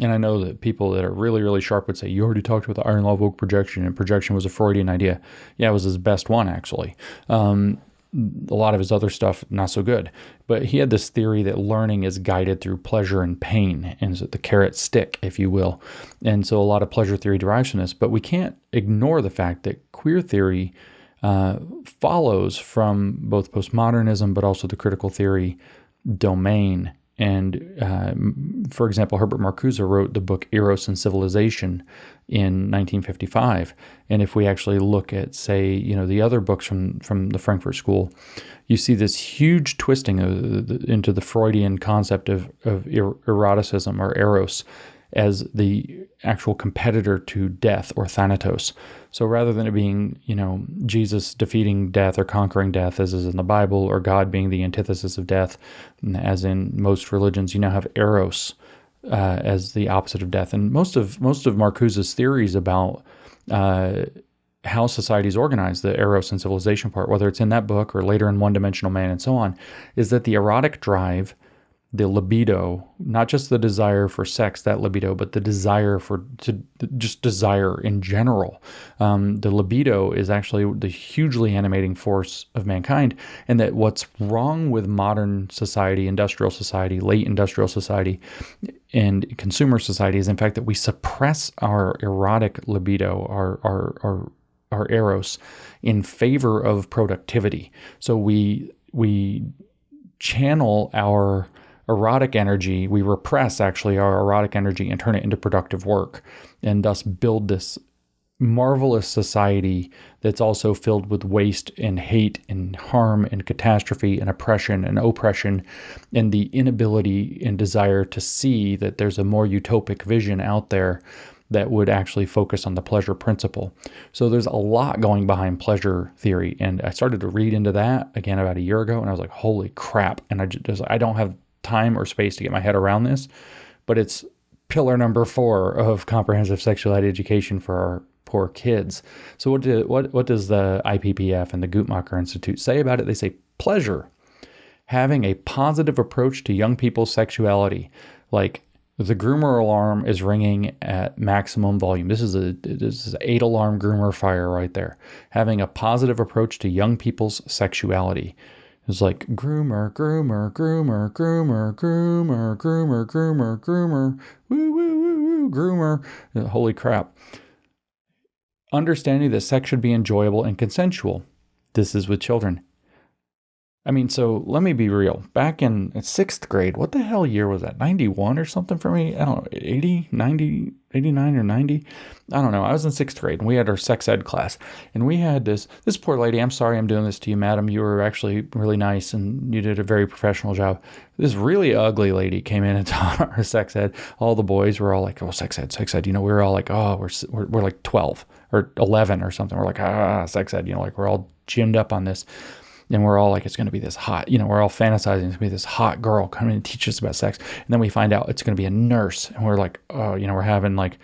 And I know that people that are really, really sharp would say, you already talked about the iron law of woke projection, and projection was a Freudian idea. Yeah, it was his best one, actually. A lot of his other stuff, not so good. But he had this theory that learning is guided through pleasure and pain, and so the carrot stick, if you will. And so a lot of pleasure theory derives from this. But we can't ignore the fact that queer theory follows from both postmodernism, but also the critical theory domain. And for example, Herbert Marcuse wrote the book Eros and Civilization in 1955. And if we actually look at, say, the other books from the Frankfurt School, you see this huge twisting into the Freudian concept of eroticism or eros as the actual competitor to death or thanatos. So rather than it being, Jesus defeating death or conquering death, as is in the Bible, or God being the antithesis of death, as in most religions, you now have eros as the opposite of death. And most of Marcuse's theories about how society is organized, the eros and civilization part, whether it's in that book or later in One Dimensional Man and so on, is that the erotic drive, the libido, not just the desire for sex, that libido, but the desire just desire in general. The libido is actually the hugely animating force of mankind, and that what's wrong with modern society, industrial society, late industrial society, and consumer society is in fact that we suppress our erotic libido, our eros, in favor of productivity. So we channel our erotic energy, we repress actually our erotic energy and turn it into productive work, and thus build this marvelous society that's also filled with waste and hate and harm and catastrophe and oppression and the inability and desire to see that there's a more utopic vision out there that would actually focus on the pleasure principle. So there's a lot going behind pleasure theory, and I started to read into that again about a year ago, and I was like, holy crap. And I don't have time or space to get my head around this, but it's pillar number 4 of comprehensive sexuality education for our poor kids. So what does the IPPF and the Guttmacher Institute say about it? They say pleasure, having a positive approach to young people's sexuality. Like, the groomer alarm is ringing at maximum volume. This is an 8-alarm groomer fire right there. Having a positive approach to young people's sexuality. It's like groomer, groomer, groomer, groomer, groomer, groomer, groomer, groomer, woo, woo, woo, woo, groomer. Holy crap. Understanding that sex should be enjoyable and consensual. This is with children. I mean, so let me be real. Back in 6th grade, what the hell year was that? 91 or something for me? I don't know, 80, 90, 89 or 90? I don't know. I was in 6th grade and we had our sex ed class. And we had this poor lady, I'm sorry I'm doing this to you, madam. You were actually really nice and you did a very professional job. This really ugly lady came in and taught our sex ed. All the boys were all like, oh, sex ed. We were all like, oh, we're like 12 or 11 or something. We're like, sex ed, like we're all ginned up on this. And we're all like, it's going to be this hot, we're all fantasizing it's going to be this hot girl coming and teach us about sex. And then we find out it's going to be a nurse. And we're like, oh, we're having like,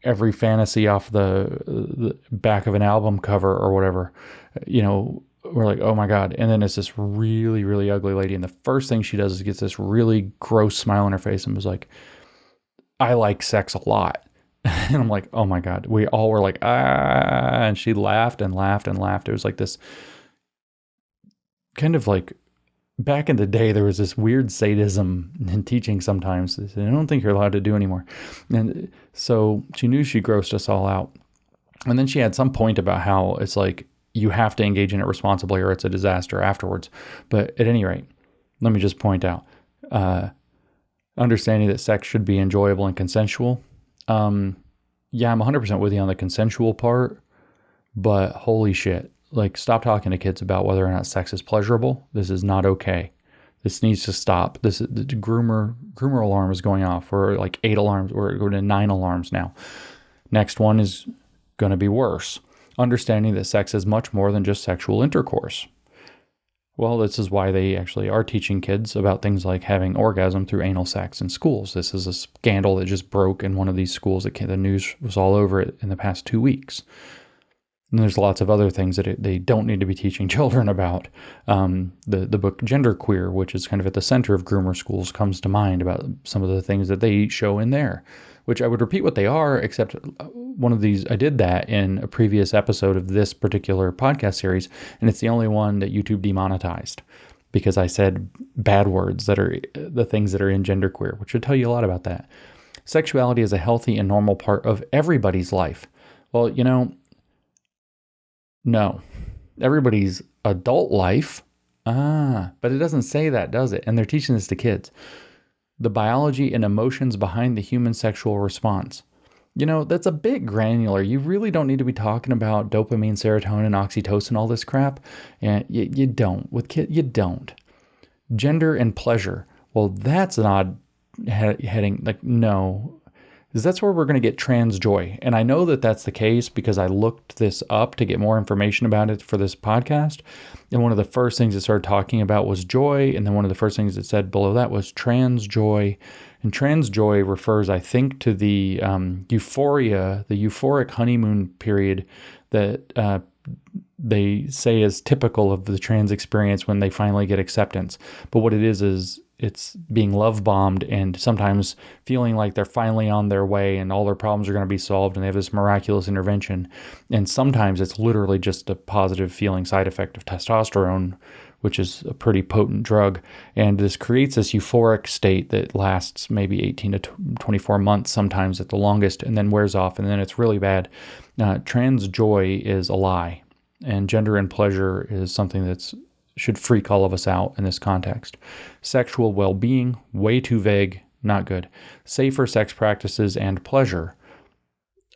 every fantasy off the back of an album cover or whatever. We're like, oh my God. And then it's this really, really ugly lady. And the first thing she does is gets this really gross smile on her face and was like, I like sex a lot. And I'm like, oh my God. We all were like, and she laughed and laughed and laughed. It was like this kind of like, back in the day, there was this weird sadism in teaching sometimes. I don't think you're allowed to do anymore. And so she knew she grossed us all out. And then she had some point about how it's like, you have to engage in it responsibly or it's a disaster afterwards. But at any rate, let me just point out, understanding that sex should be enjoyable and consensual. Yeah, I'm 100% with you on the consensual part, but holy shit. Like, stop talking to kids about whether or not sex is pleasurable. This is not okay. This needs to stop. The groomer alarm is going off. We're like 8 alarms. We're going to 9 alarms now. Next one is going to be worse. Understanding that sex is much more than just sexual intercourse. Well, this is why they actually are teaching kids about things like having orgasm through anal sex in schools. This is a scandal that just broke in one of these schools. The news was all over it in the past 2 weeks. And there's lots of other things that they don't need to be teaching children about. The book Genderqueer, which is kind of at the center of Groomer Schools, comes to mind about some of the things that they show in there, which I would repeat what they are, except one of these, I did that in a previous episode of this particular podcast series, and it's the only one that YouTube demonetized because I said bad words that are the things that are in Genderqueer, which would tell you a lot about that. Sexuality is a healthy and normal part of everybody's life. Well, no, everybody's adult life. But it doesn't say that, does it? And they're teaching this to kids. The biology and emotions behind the human sexual response. That's a bit granular. You really don't need to be talking about dopamine, serotonin, oxytocin, all this crap. And you don't. With kids, you don't. Gender and pleasure. Well, that's an odd heading. Like, no. Because that's where we're going to get trans joy. And I know that that's the case because I looked this up to get more information about it for this podcast. And one of the first things it started talking about was joy. And then one of the first things it said below that was trans joy. And trans joy refers, I think, to the euphoria, the euphoric honeymoon period that they say is typical of the trans experience when they finally get acceptance. But what it is it's being love bombed and sometimes feeling like they're finally on their way and all their problems are going to be solved and they have this miraculous intervention. And sometimes it's literally just a positive feeling side effect of testosterone, which is a pretty potent drug. And this creates this euphoric state that lasts maybe 18 to 24 months, sometimes at the longest, and then wears off. And then it's really bad. Trans joy is a lie. And gender and pleasure is something that's should freak all of us out in this context. Sexual well-being, way too vague, not good. Safer sex practices and pleasure.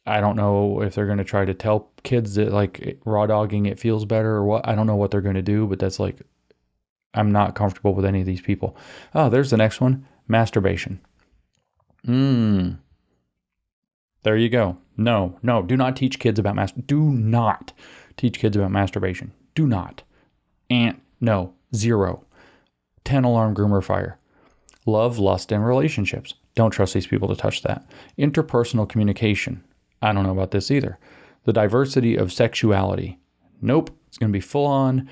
I don't know if they're going to try to tell kids that like raw dogging it feels better or what. I don't know what they're going to do, but that's like, I'm not comfortable with any of these people. Oh, there's the next one. Masturbation. There you go. No, do not teach kids about do not teach kids about masturbation. Do not. No, 0. 10 alarm groomer fire. Love, lust, and relationships. Don't trust these people to touch that. Interpersonal communication. I don't know about this either. The diversity of sexuality. Nope. It's going to be full on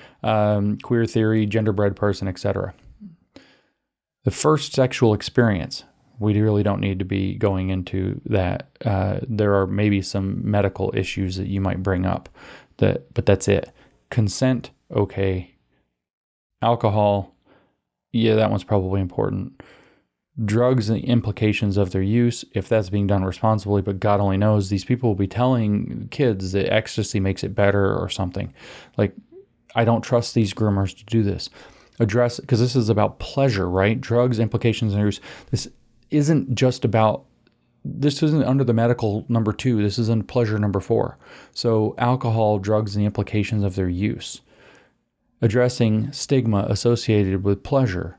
queer theory, genderbread person, etc. The first sexual experience. We really don't need to be going into that. There are maybe some medical issues that you might bring up, but that's it. Consent, okay. Alcohol, yeah, that one's probably important. Drugs and the implications of their use, if that's being done responsibly, but God only knows, these people will be telling kids that ecstasy makes it better or something. Like, I don't trust these groomers to do this. Address, because this is about pleasure, right? Drugs, implications, and use. This isn't under the medical number 2. This is in pleasure number 4. So alcohol, drugs, and the implications of their use. Addressing stigma associated with pleasure.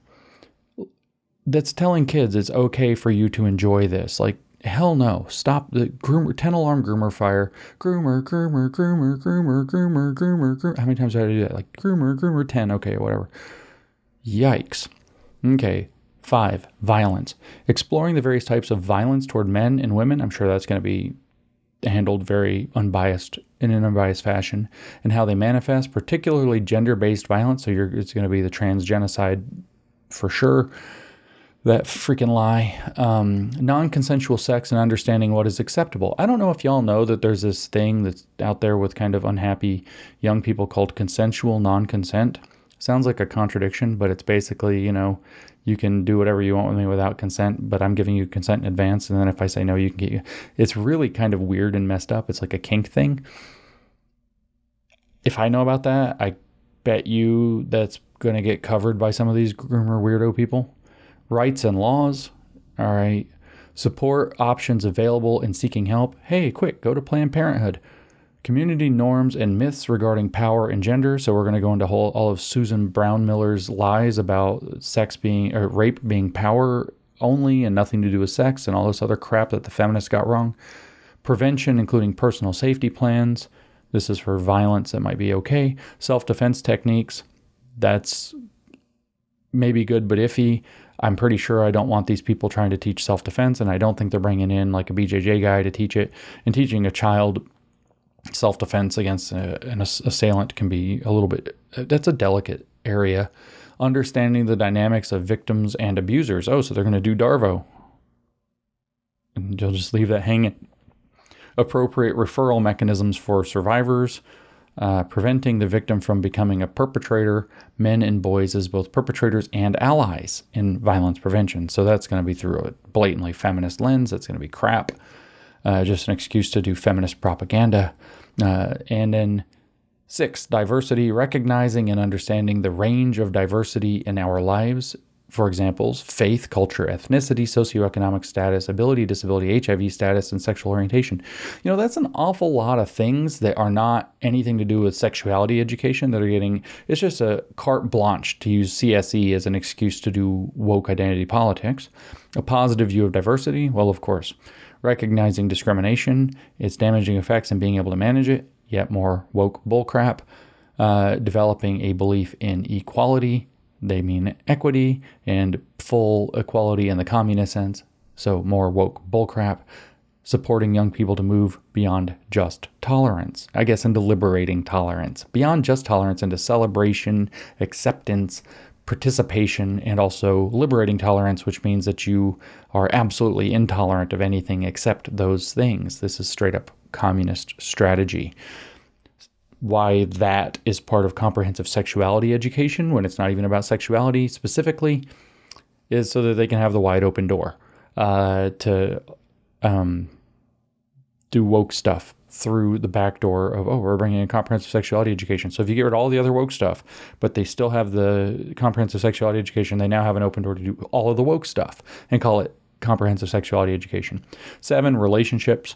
That's telling kids it's okay for you to enjoy this. Like, hell no. Stop the groomer, 10 alarm groomer fire. Groomer. How many times did I do that? Like, groomer, 10. Okay, whatever. Yikes. Okay. 5, violence. Exploring the various types of violence toward men and women. I'm sure that's going to be handled very unbiased, in an unbiased fashion, and how they manifest, particularly gender-based violence. So it's going to be the trans genocide for sure. That freaking lie. Non-consensual sex and understanding what is acceptable. I don't know if y'all know that there's this thing that's out there with kind of unhappy young people called consensual non-consent. Sounds like a contradiction, but it's basically, you can do whatever you want with me without consent, but I'm giving you consent in advance. And then if I say no, you can get you. It's really kind of weird and messed up. It's like a kink thing. If I know about that, I bet you that's going to get covered by some of these groomer weirdo people. Rights and laws. All right. Support options available in seeking help. Hey, quick, go to Planned Parenthood. Community norms and myths regarding power and gender. So we're going to go into all of Susan Brown Miller's lies about rape being power only and nothing to do with sex and all this other crap that the feminists got wrong. Prevention, including personal safety plans. This is for violence that might be okay. Self-defense techniques. That's maybe good, but iffy. I'm pretty sure I don't want these people trying to teach self-defense, and I don't think they're bringing in like a BJJ guy to teach it. And teaching a child self-defense against an assailant can be a little bit, that's a delicate area. Understanding the dynamics of victims and abusers. Oh, so they're going to do Darvo. And you'll just leave that hanging. Appropriate referral mechanisms for survivors. Preventing the victim from becoming a perpetrator, men and boys as both perpetrators and allies in violence prevention. So that's going to be through a blatantly feminist lens. That's going to be crap. Just an excuse to do feminist propaganda. And then 6, diversity, recognizing and understanding the range of diversity in our lives. For examples, faith, culture, ethnicity, socioeconomic status, ability, disability, HIV status, and sexual orientation. You know, that's an awful lot of things that are not anything to do with sexuality education that are getting, it's just a carte blanche to use CSE as an excuse to do woke identity politics. A positive view of diversity, well, of course. Recognizing discrimination, its damaging effects, and being able to manage it, yet more woke bullcrap. Developing a belief in equality. They mean equity and full equality in the communist sense. So more woke bullcrap. Supporting young people to move beyond just tolerance. I guess into liberating tolerance. Beyond just tolerance into celebration, acceptance, participation, and also liberating tolerance, which means that you are absolutely intolerant of anything except those things. This is straight up communist strategy. Why that is part of comprehensive sexuality education when it's not even about sexuality specifically is so that they can have the wide open door to do woke stuff through the back door of, oh, we're bringing in comprehensive sexuality education. So if you get rid of all the other woke stuff, but they still have the comprehensive sexuality education, they now have an open door to do all of the woke stuff and call it comprehensive sexuality education. 7, relationships.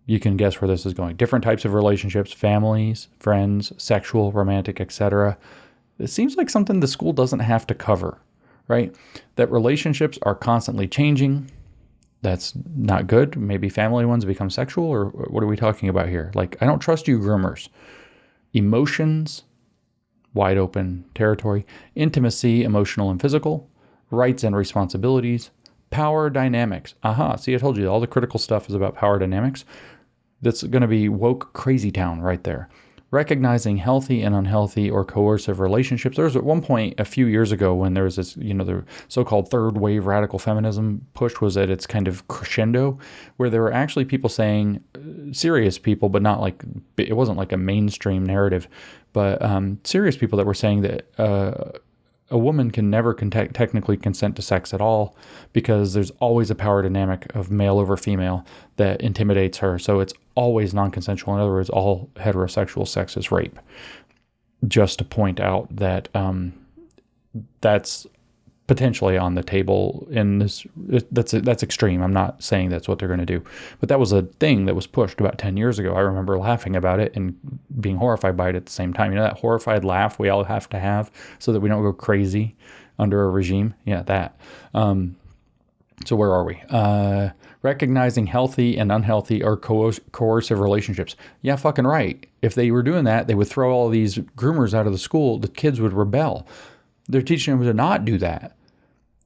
You can guess where this is going. Different types of relationships, families, friends, sexual, romantic, etc. It seems like something the school doesn't have to cover, right? That relationships are constantly changing. That's not good. Maybe family ones become sexual, or what are we talking about here? Like, I don't trust you, groomers. Emotions, wide open territory. Intimacy, emotional and physical. Rights and responsibilities. Power dynamics. See, I told you, all the critical stuff is about power dynamics. That's going to be woke crazy town right there. Recognizing healthy and unhealthy or coercive relationships. There was at one point a few years ago when there was this, the so-called third wave radical feminism push was at its kind of crescendo, where there were actually people saying, serious people, but not like, it wasn't like a mainstream narrative, but serious people that were saying that a woman can never technically consent to sex at all because there's always a power dynamic of male over female that intimidates her. So it's always non-consensual. In other words, all heterosexual sex is rape. Just to point out that that's potentially on the table in this. That's extreme. I'm not saying that's what they're going to do, but that was a thing that was pushed about 10 years ago. I remember laughing about it and being horrified by it at the same time. You know, that horrified laugh we all have to have so that we don't go crazy under a regime. Yeah, that. So where are we? Recognizing healthy and unhealthy or coercive relationships. Yeah, fucking right. If they were doing that, they would throw all these groomers out of the school. The kids would rebel. They're teaching them to not do that.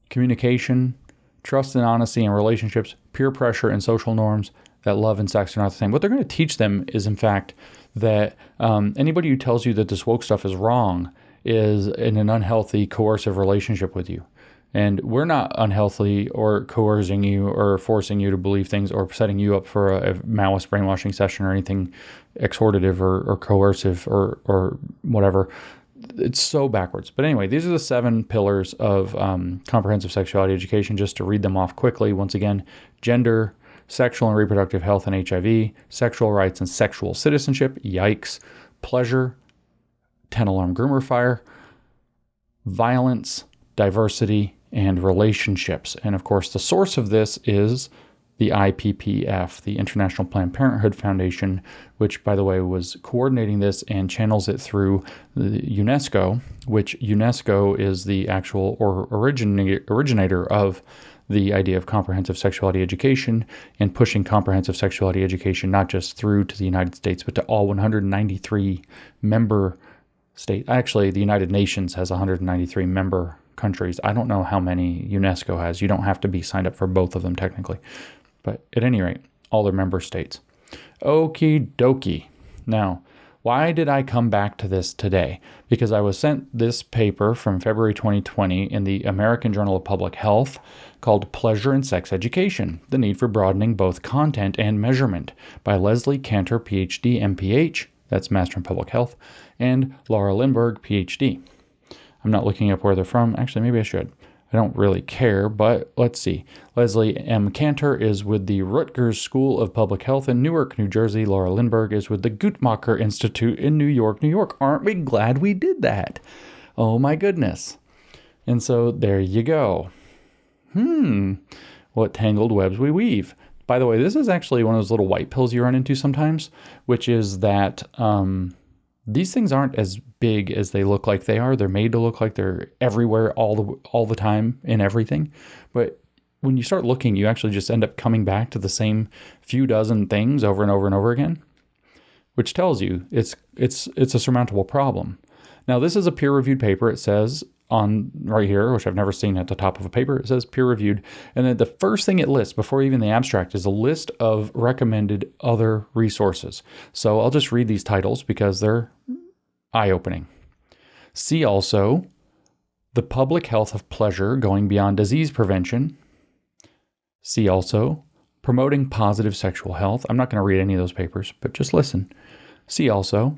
Communication, trust and honesty in relationships, peer pressure and social norms, that love and sex are not the same. What they're going to teach them is, in fact, that anybody who tells you that this woke stuff is wrong is in an unhealthy, coercive relationship with you. And we're not unhealthy or coercing you or forcing you to believe things or setting you up for a Maoist brainwashing session or anything exhortative or coercive or whatever. It's so backwards. But anyway, these are the 7 pillars of comprehensive sexuality education. Just to read them off quickly. Once again, gender, sexual and reproductive health and HIV, sexual rights and sexual citizenship, yikes, pleasure, 10-alarm groomer fire, violence, diversity, and relationships. And of course, the source of this is the IPPF, the International Planned Parenthood Foundation, which, by the way, was coordinating this and channels it through the UNESCO, which UNESCO is the actual originator of the idea of comprehensive sexuality education and pushing comprehensive sexuality education not just through to the United States, but to all 193 member states. Actually, the United Nations has 193 member countries. I don't know how many UNESCO has. You don't have to be signed up for both of them technically. But at any rate, all their member states. Okie dokie. Now, why did I come back to this today? Because I was sent this paper from February 2020 in the American Journal of Public Health called Pleasure in Sex Education, The Need for Broadening Both Content and Measurement by Leslie Cantor, PhD, MPH, that's Master in Public Health, and Laura Lindberg, PhD. I'm not looking up where they're from. Actually, maybe I should. I don't really care, but let's see. Leslie M. Cantor is with the Rutgers School of Public Health in Newark, New Jersey. Laura Lindberg is with the Guttmacher Institute in New York, New York. Aren't we glad we did that? Oh my goodness. And so there you go. What tangled webs we weave. By the way, this is actually one of those little white pills you run into sometimes, which is that these things aren't as big as they look like they are. They're made to look like they're everywhere all the time in everything. But when you start looking, you actually just end up coming back to the same few dozen things over and over and over again, which tells you it's a surmountable problem. Now, this is a peer-reviewed paper. It says on right here, which I've never seen at the top of a paper, it says peer-reviewed. And then the first thing it lists before even the abstract is a list of recommended other resources. So I'll just read these titles because they're eye-opening. See also The Public Health of Pleasure Going Beyond Disease Prevention. See also Promoting Positive Sexual Health. I'm not going to read any of those papers, but just listen. See also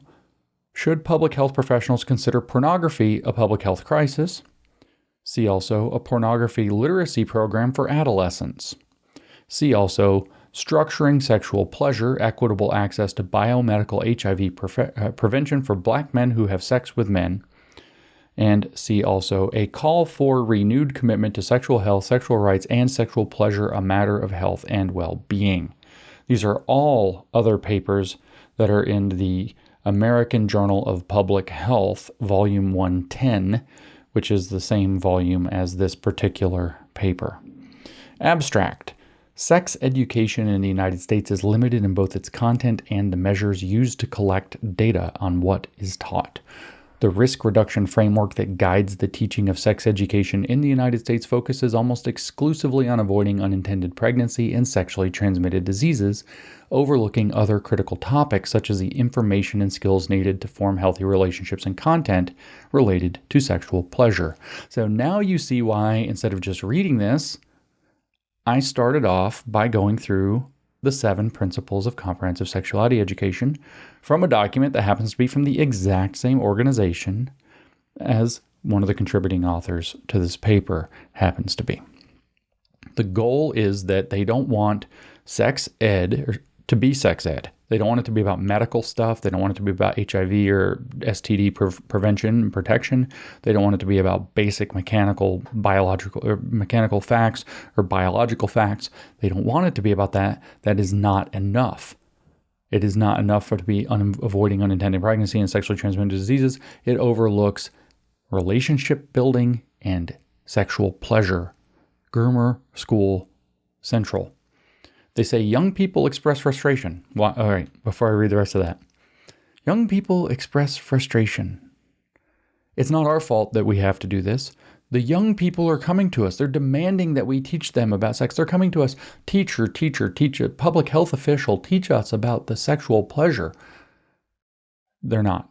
Should Public Health Professionals Consider Pornography a Public Health Crisis? See also A Pornography Literacy Program for Adolescents. See also Structuring Sexual Pleasure, Equitable Access to Biomedical HIV Prevention for Black Men Who Have Sex with Men. And see also A Call for Renewed Commitment to Sexual Health, Sexual Rights, and Sexual Pleasure, a Matter of Health and Well-Being. These are all other papers that are in the American Journal of Public Health, Volume 110, which is the same volume as this particular paper. Abstract. Sex education in the United States is limited in both its content and the measures used to collect data on what is taught. The risk reduction framework that guides the teaching of sex education in the United States focuses almost exclusively on avoiding unintended pregnancy and sexually transmitted diseases, overlooking other critical topics such as the information and skills needed to form healthy relationships and content related to sexual pleasure. So now you see why, instead of just reading this, I started off by going through the 7 principles of comprehensive sexuality education from a document that happens to be from the exact same organization as one of the contributing authors to this paper happens to be. The goal is that they don't want sex ed to be sex ed. They don't want it to be about medical stuff. They don't want it to be about HIV or STD prevention and protection. They don't want it to be about basic mechanical facts or biological facts. They don't want it to be about that. That is not enough. It is not enough for it to be avoiding unintended pregnancy and sexually transmitted diseases. It overlooks relationship building and sexual pleasure. Groomer School Central. They say young people express frustration. Well, all right, before I read the rest of that. Young people express frustration. It's not our fault that we have to do this. The young people are coming to us. They're demanding that we teach them about sex. They're coming to us, teacher, public health official, teach us about the sexual pleasure. They're not.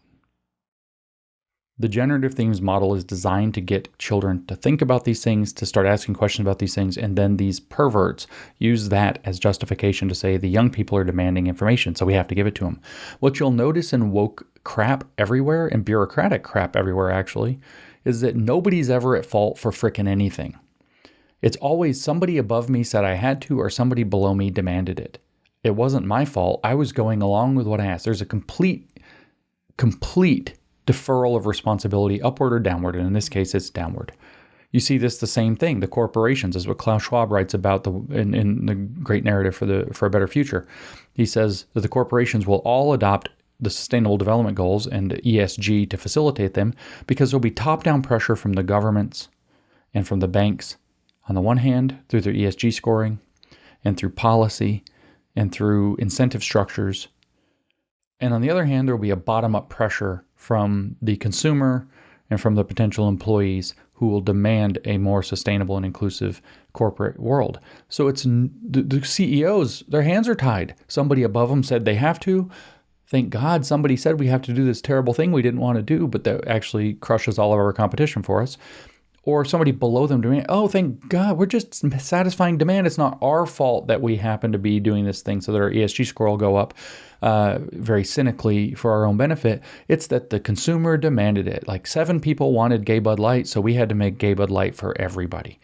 The generative themes model is designed to get children to think about these things, to start asking questions about these things, and then these perverts use that as justification to say the young people are demanding information, so we have to give it to them. What you'll notice in woke crap everywhere, and bureaucratic crap everywhere actually, is that nobody's ever at fault for frickin' anything. It's always somebody above me said I had to, or somebody below me demanded it. It wasn't my fault. I was going along with what I asked. There's a complete deferral of responsibility, upward or downward, and in this case, it's downward. You see this the same thing. The corporations is what Klaus Schwab writes about in the Great Narrative for a Better Future. He says that the corporations will all adopt the Sustainable Development Goals and ESG to facilitate them because there'll be top-down pressure from the governments and from the banks, on the one hand, through their ESG scoring and through policy and through incentive structures. And on the other hand, there will be a bottom-up pressure from the consumer and from the potential employees who will demand a more sustainable and inclusive corporate world. So it's the CEOs, their hands are tied. Somebody above them said they have to. Thank God somebody said we have to do this terrible thing we didn't want to do, but that actually crushes all of our competition for us. Or somebody below them doing it. Oh, thank God, we're just satisfying demand. It's not our fault that we happen to be doing this thing so that our ESG score will go up very cynically for our own benefit. It's that the consumer demanded it. Like 7 people wanted gay Bud Light, so we had to make gay Bud Light for everybody.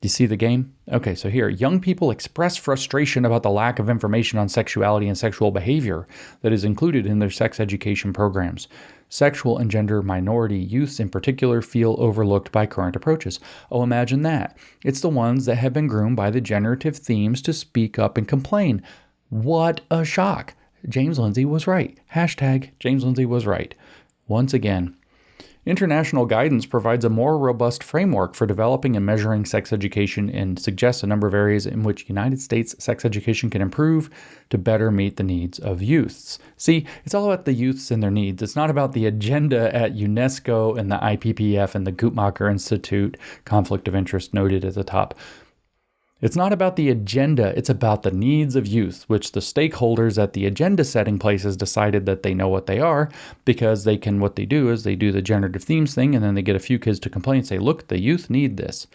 Do you see the game? Okay, so here, young people express frustration about the lack of information on sexuality and sexual behavior that is included in their sex education programs. Sexual and gender minority youths in particular feel overlooked by current approaches. Oh, imagine that. It's the ones that have been groomed by the generative themes to speak up and complain. What a shock. James Lindsay was right. Hashtag James Lindsay was right. Once again, international guidance provides a more robust framework for developing and measuring sex education and suggests a number of areas in which United States sex education can improve to better meet the needs of youths. See, it's all about the youths and their needs. It's not about the agenda at UNESCO and the IPPF and the Guttmacher Institute, conflict of interest noted at the top. It's not about the agenda, it's about the needs of youth, which the stakeholders at the agenda setting places decided that they know what they are because what they do is they do the generative themes thing and then they get a few kids to complain and say, look, the youth need this.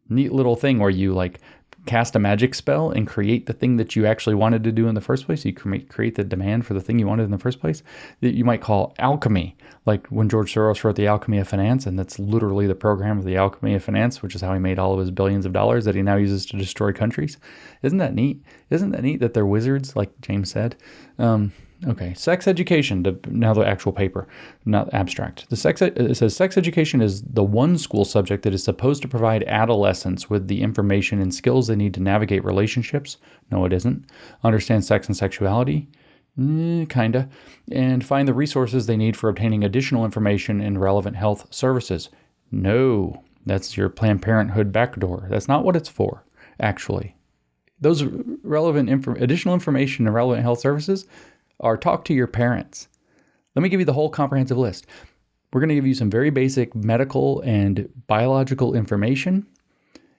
Neat little thing where you like cast a magic spell and create the thing that you actually wanted to do in the first place. You create the demand for the thing you wanted in the first place that you might call alchemy. Like when George Soros wrote The Alchemy of Finance, and that's literally the program of The Alchemy of Finance, which is how he made all of his billions of dollars that he now uses to destroy countries. Isn't that neat? Isn't that neat that they're wizards, like James said? Okay, sex education, now the actual paper, not abstract. It says sex education is the one school subject that is supposed to provide adolescents with the information and skills they need to navigate relationships. No, it isn't. Understand sex and sexuality. Kinda. And find the resources they need for obtaining additional information and relevant health services. No, that's your Planned Parenthood backdoor. That's not what it's for, actually. Those relevant additional information and relevant health services are talk to your parents. Let me give you the whole comprehensive list. We're going to give you some very basic medical and biological information.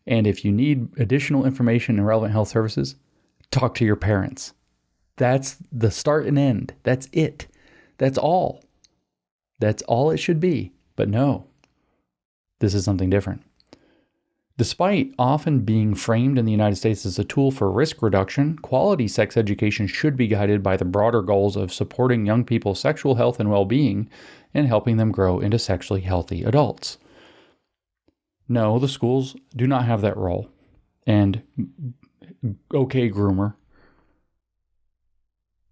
And if you need additional information and relevant health services, talk to your parents. That's the start and end. That's it. That's all. That's all it should be. But no, this is something different. Despite often being framed in the United States as a tool for risk reduction, quality sex education should be guided by the broader goals of supporting young people's sexual health and well-being and helping them grow into sexually healthy adults. No, the schools do not have that role. And okay, groomer.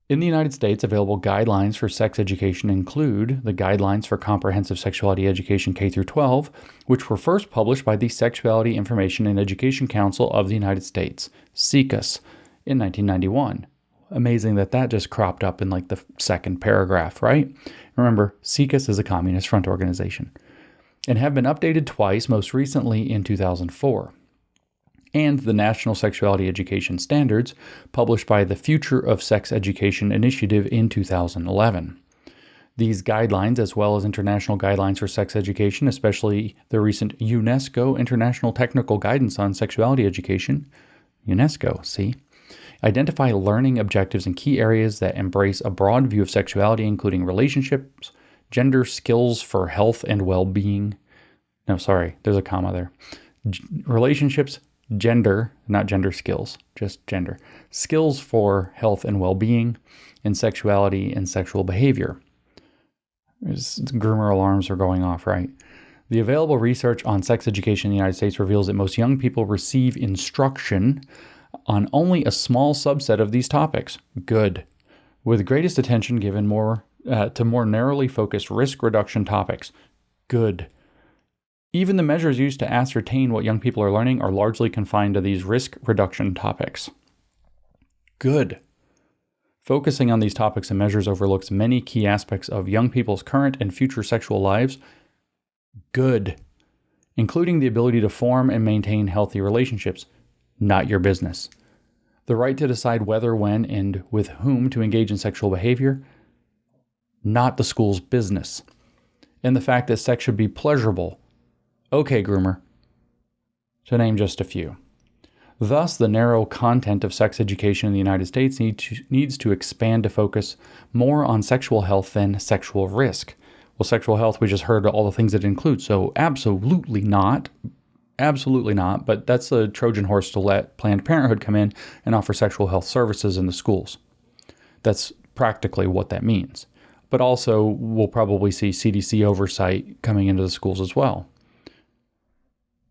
In the United States, available guidelines for sex education include the Guidelines for Comprehensive Sexuality Education K-12, which were first published by the Sexuality Information and Education Council of the United States, SIECUS, in 1991. Amazing that just cropped up in like the second paragraph, right? Remember, SIECUS is a communist front organization, and have been updated twice, most recently in 2004. And the National Sexuality Education Standards, published by the Future of Sex Education Initiative in 2011. These guidelines, as well as international guidelines for sex education, especially the recent UNESCO International Technical Guidance on Sexuality Education, UNESCO, see, identify learning objectives in key areas that embrace a broad view of sexuality, including relationships, gender, skills for health and well-being. No, sorry, there's a comma there. Relationships, gender, not gender skills, just gender. Skills for health and well-being, and sexuality and sexual behavior. Groomer alarms are going off, right? The available research on sex education in the United States reveals that most young people receive instruction on only a small subset of these topics. Good. With greatest attention given to more narrowly focused risk reduction topics. Good. Even the measures used to ascertain what young people are learning are largely confined to these risk reduction topics. Good. Focusing on these topics and measures overlooks many key aspects of young people's current and future sexual lives. Good. Including the ability to form and maintain healthy relationships. Not your business. The right to decide whether, when, and with whom to engage in sexual behavior. Not the school's business. And the fact that sex should be pleasurable. Okay, groomer. To name just a few. Thus, the narrow content of sex education in the United States needs to expand to focus more on sexual health than sexual risk. Well, sexual health, we just heard all the things it includes, so absolutely not. Absolutely not, but that's a Trojan horse to let Planned Parenthood come in and offer sexual health services in the schools. That's practically what that means. But also, we'll probably see CDC oversight coming into the schools as well.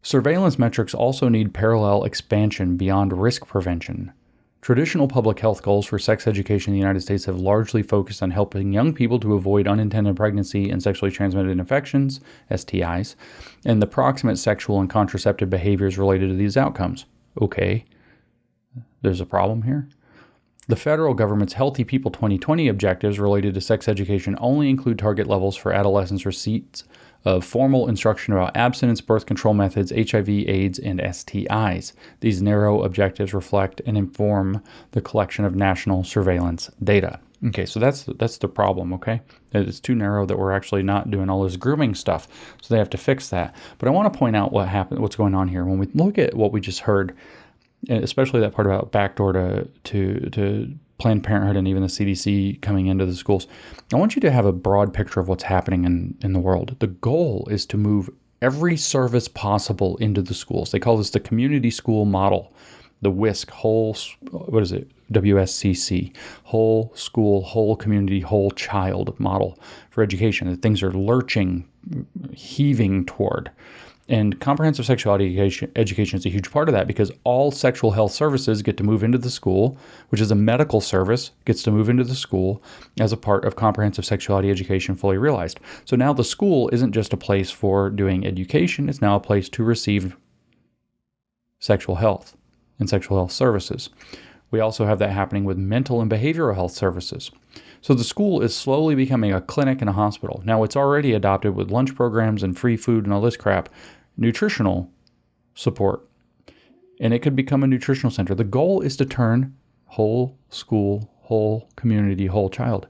Surveillance metrics also need parallel expansion beyond risk prevention. Traditional public health goals for sex education in the United States have largely focused on helping young people to avoid unintended pregnancy and sexually transmitted infections, STIs, and the proximate sexual and contraceptive behaviors related to these outcomes. Okay, there's a problem here. The federal government's Healthy People 2020 objectives related to sex education only include target levels for adolescents' receipts of formal instruction about abstinence, birth control methods, HIV, AIDS, and STIs. These narrow objectives reflect and inform the collection of national surveillance data. Okay, so that's the problem, okay? It's too narrow that we're actually not doing all this grooming stuff, so they have to fix that. But I want to point out what's going on here. When we look at what we just heard, especially that part about backdoor to Planned Parenthood and even the CDC coming into the schools, I want you to have a broad picture of what's happening in the world. The goal is to move every service possible into the schools. They call this the community school model, the WISC, WSCC, whole school, whole community, whole child model for education that things are lurching, heaving toward. And comprehensive sexuality education is a huge part of that because all sexual health services get to move into the school, which is a medical service, gets to move into the school as a part of comprehensive sexuality education fully realized. So now the school isn't just a place for doing education, it's now a place to receive sexual health and sexual health services. We also have that happening with mental and behavioral health services. So the school is slowly becoming a clinic and a hospital. Now it's already adopted with lunch programs and free food and all this crap, nutritional support, and it could become a nutritional center. The goal is to turn whole school, whole community, whole child,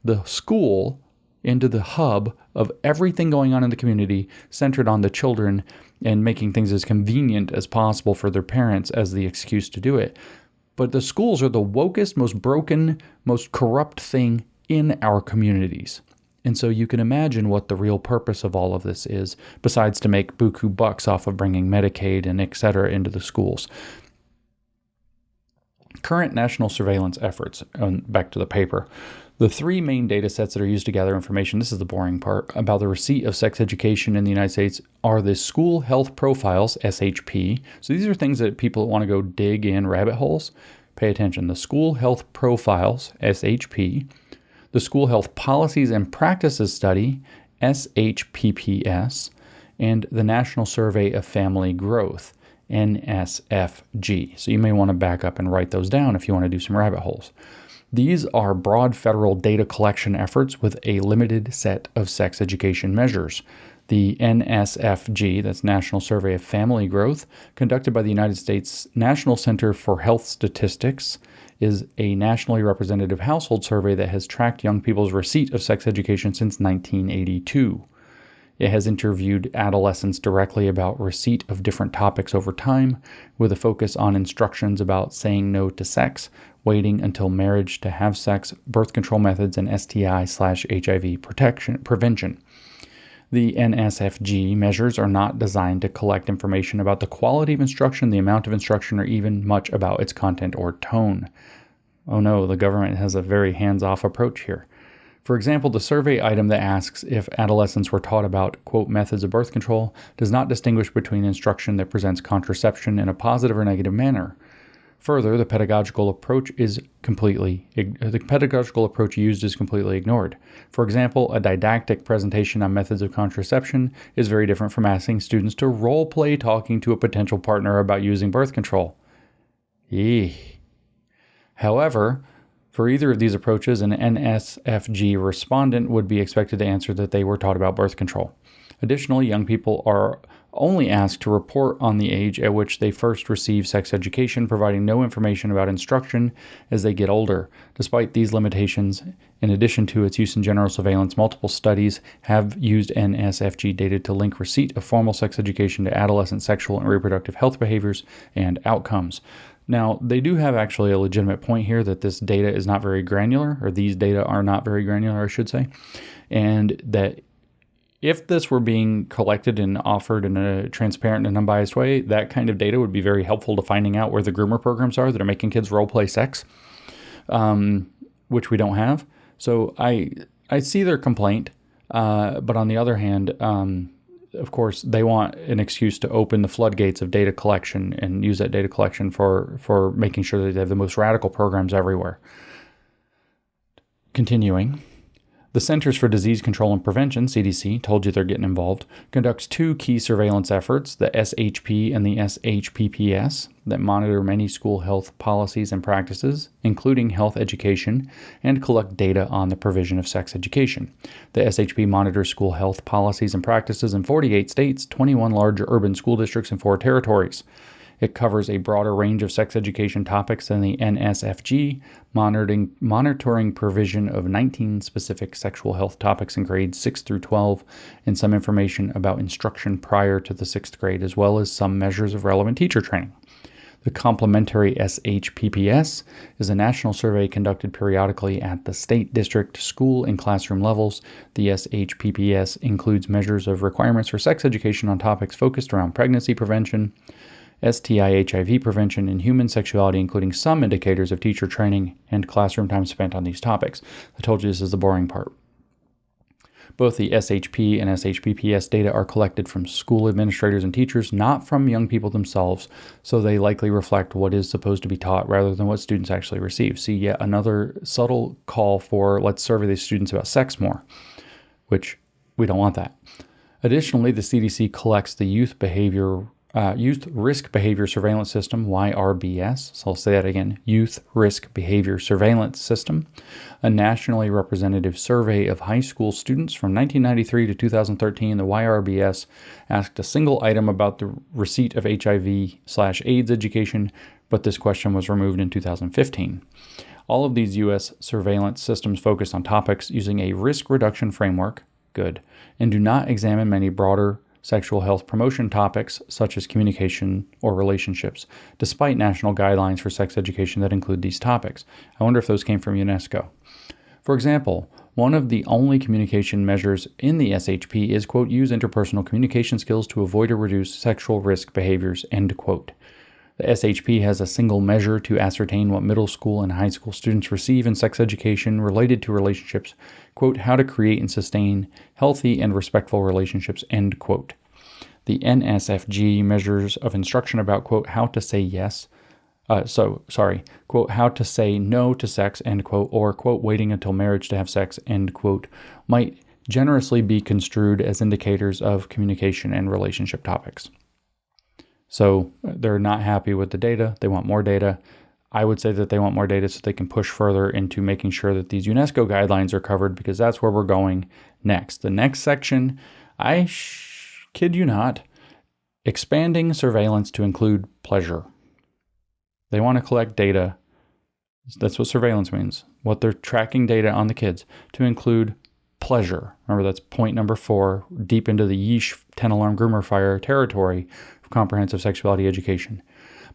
the school into the hub of everything going on in the community centered on the children and making things as convenient as possible for their parents as the excuse to do it. But the schools are the wokest, most broken, most corrupt thing in our communities. And so you can imagine what the real purpose of all of this is, besides to make buku bucks off of bringing Medicaid and et cetera into the schools. Current national surveillance efforts, back to the paper, the three main data sets that are used to gather information, this is the boring part, about the receipt of sex education in the United States are the School Health Profiles, SHP. So these are things that people that want to go dig in rabbit holes. Pay attention. The School Health Profiles, SHP. The School Health Policies and Practices Study, SHPPS, and the National Survey of Family Growth, NSFG. So you may want to back up and write those down if you want to do some rabbit holes. These are broad federal data collection efforts with a limited set of sex education measures. The NSFG, that's National Survey of Family Growth, conducted by the United States National Center for Health Statistics, is a nationally representative household survey that has tracked young people's receipt of sex education since 1982. It has interviewed adolescents directly about receipt of different topics over time, with a focus on instructions about saying no to sex, waiting until marriage to have sex, birth control methods, and STI/HIV prevention. The NSFG measures are not designed to collect information about the quality of instruction, the amount of instruction, or even much about its content or tone. Oh no, the government has a very hands-off approach here. For example, the survey item that asks if adolescents were taught about, quote, methods of birth control does not distinguish between instruction that presents contraception in a positive or negative manner. Further, the pedagogical approach used is completely ignored. For example, a didactic presentation on methods of contraception is very different from asking students to role play talking to a potential partner about using birth control. However, for either of these approaches, an NSFG respondent would be expected to answer that they were taught about birth control. Additionally, young people are only asked to report on the age at which they first receive sex education, providing no information about instruction as they get older. Despite these limitations, in addition to its use in general surveillance, multiple studies have used NSFG data to link receipt of formal sex education to adolescent sexual and reproductive health behaviors and outcomes. Now, they do have actually a legitimate point here that this data is not very granular, or these data are not very granular, I should say, and that if this were being collected and offered in a transparent and unbiased way, that kind of data would be very helpful to finding out where the groomer programs are that are making kids role play sex, which we don't have. So I see their complaint, but on the other hand, of course, they want an excuse to open the floodgates of data collection and use that data collection for making sure that they have the most radical programs everywhere. Continuing. The Centers for Disease Control and Prevention, CDC, told you they're getting involved, conducts two key surveillance efforts, the SHP and the SHPPS, that monitor many school health policies and practices, including health education, and collect data on the provision of sex education. The SHP monitors school health policies and practices in 48 states, 21 large urban school districts, and 4 territories. It covers a broader range of sex education topics than the NSFG, monitoring provision of 19 specific sexual health topics in grades 6 through 12, and some information about instruction prior to the 6th grade, as well as some measures of relevant teacher training. The complementary SHPPS is a national survey conducted periodically at the state, district, school, and classroom levels. The SHPPS includes measures of requirements for sex education on topics focused around pregnancy prevention, STI/HIV prevention, and human sexuality, including some indicators of teacher training and classroom time spent on these topics. I told you this is the boring part. Both the SHP and SHPPS data are collected from school administrators and teachers, not from young people themselves, so they likely reflect what is supposed to be taught rather than what students actually receive. See, yet another subtle call for let's survey these students about sex more, which we don't want that. Additionally, the CDC collects the Youth Risk Behavior Surveillance System, YRBS. So I'll say that again, Youth Risk Behavior Surveillance System, a nationally representative survey of high school students from 1993 to 2013. The YRBS asked a single item about the receipt of HIV/AIDS education, but this question was removed in 2015. All of these U.S. surveillance systems focus on topics using a risk reduction framework, good, and do not examine many broader sexual health promotion topics such as communication or relationships, despite national guidelines for sex education that include these topics. I wonder if those came from UNESCO. For example, one of the only communication measures in the SHP is, quote, use interpersonal communication skills to avoid or reduce sexual risk behaviors, end quote. The SHP has a single measure to ascertain what middle school and high school students receive in sex education related to relationships, quote, how to create and sustain healthy and respectful relationships, end quote. The NSFG measures of instruction about, quote, how to say yes, quote, how to say no to sex, end quote, or, quote, waiting until marriage to have sex, end quote, might generously be construed as indicators of communication and relationship topics. So they're not happy with the data. They want more data. I would say that they want more data so they can push further into making sure that these UNESCO guidelines are covered, because that's where we're going next. The next section, kid you not, expanding surveillance to include pleasure. They want to collect data. That's what surveillance means. What they're tracking data on the kids to include pleasure. Remember, that's point number 4, deep into the yeesh 10-alarm groomer fire territory of Comprehensive Sexuality Education.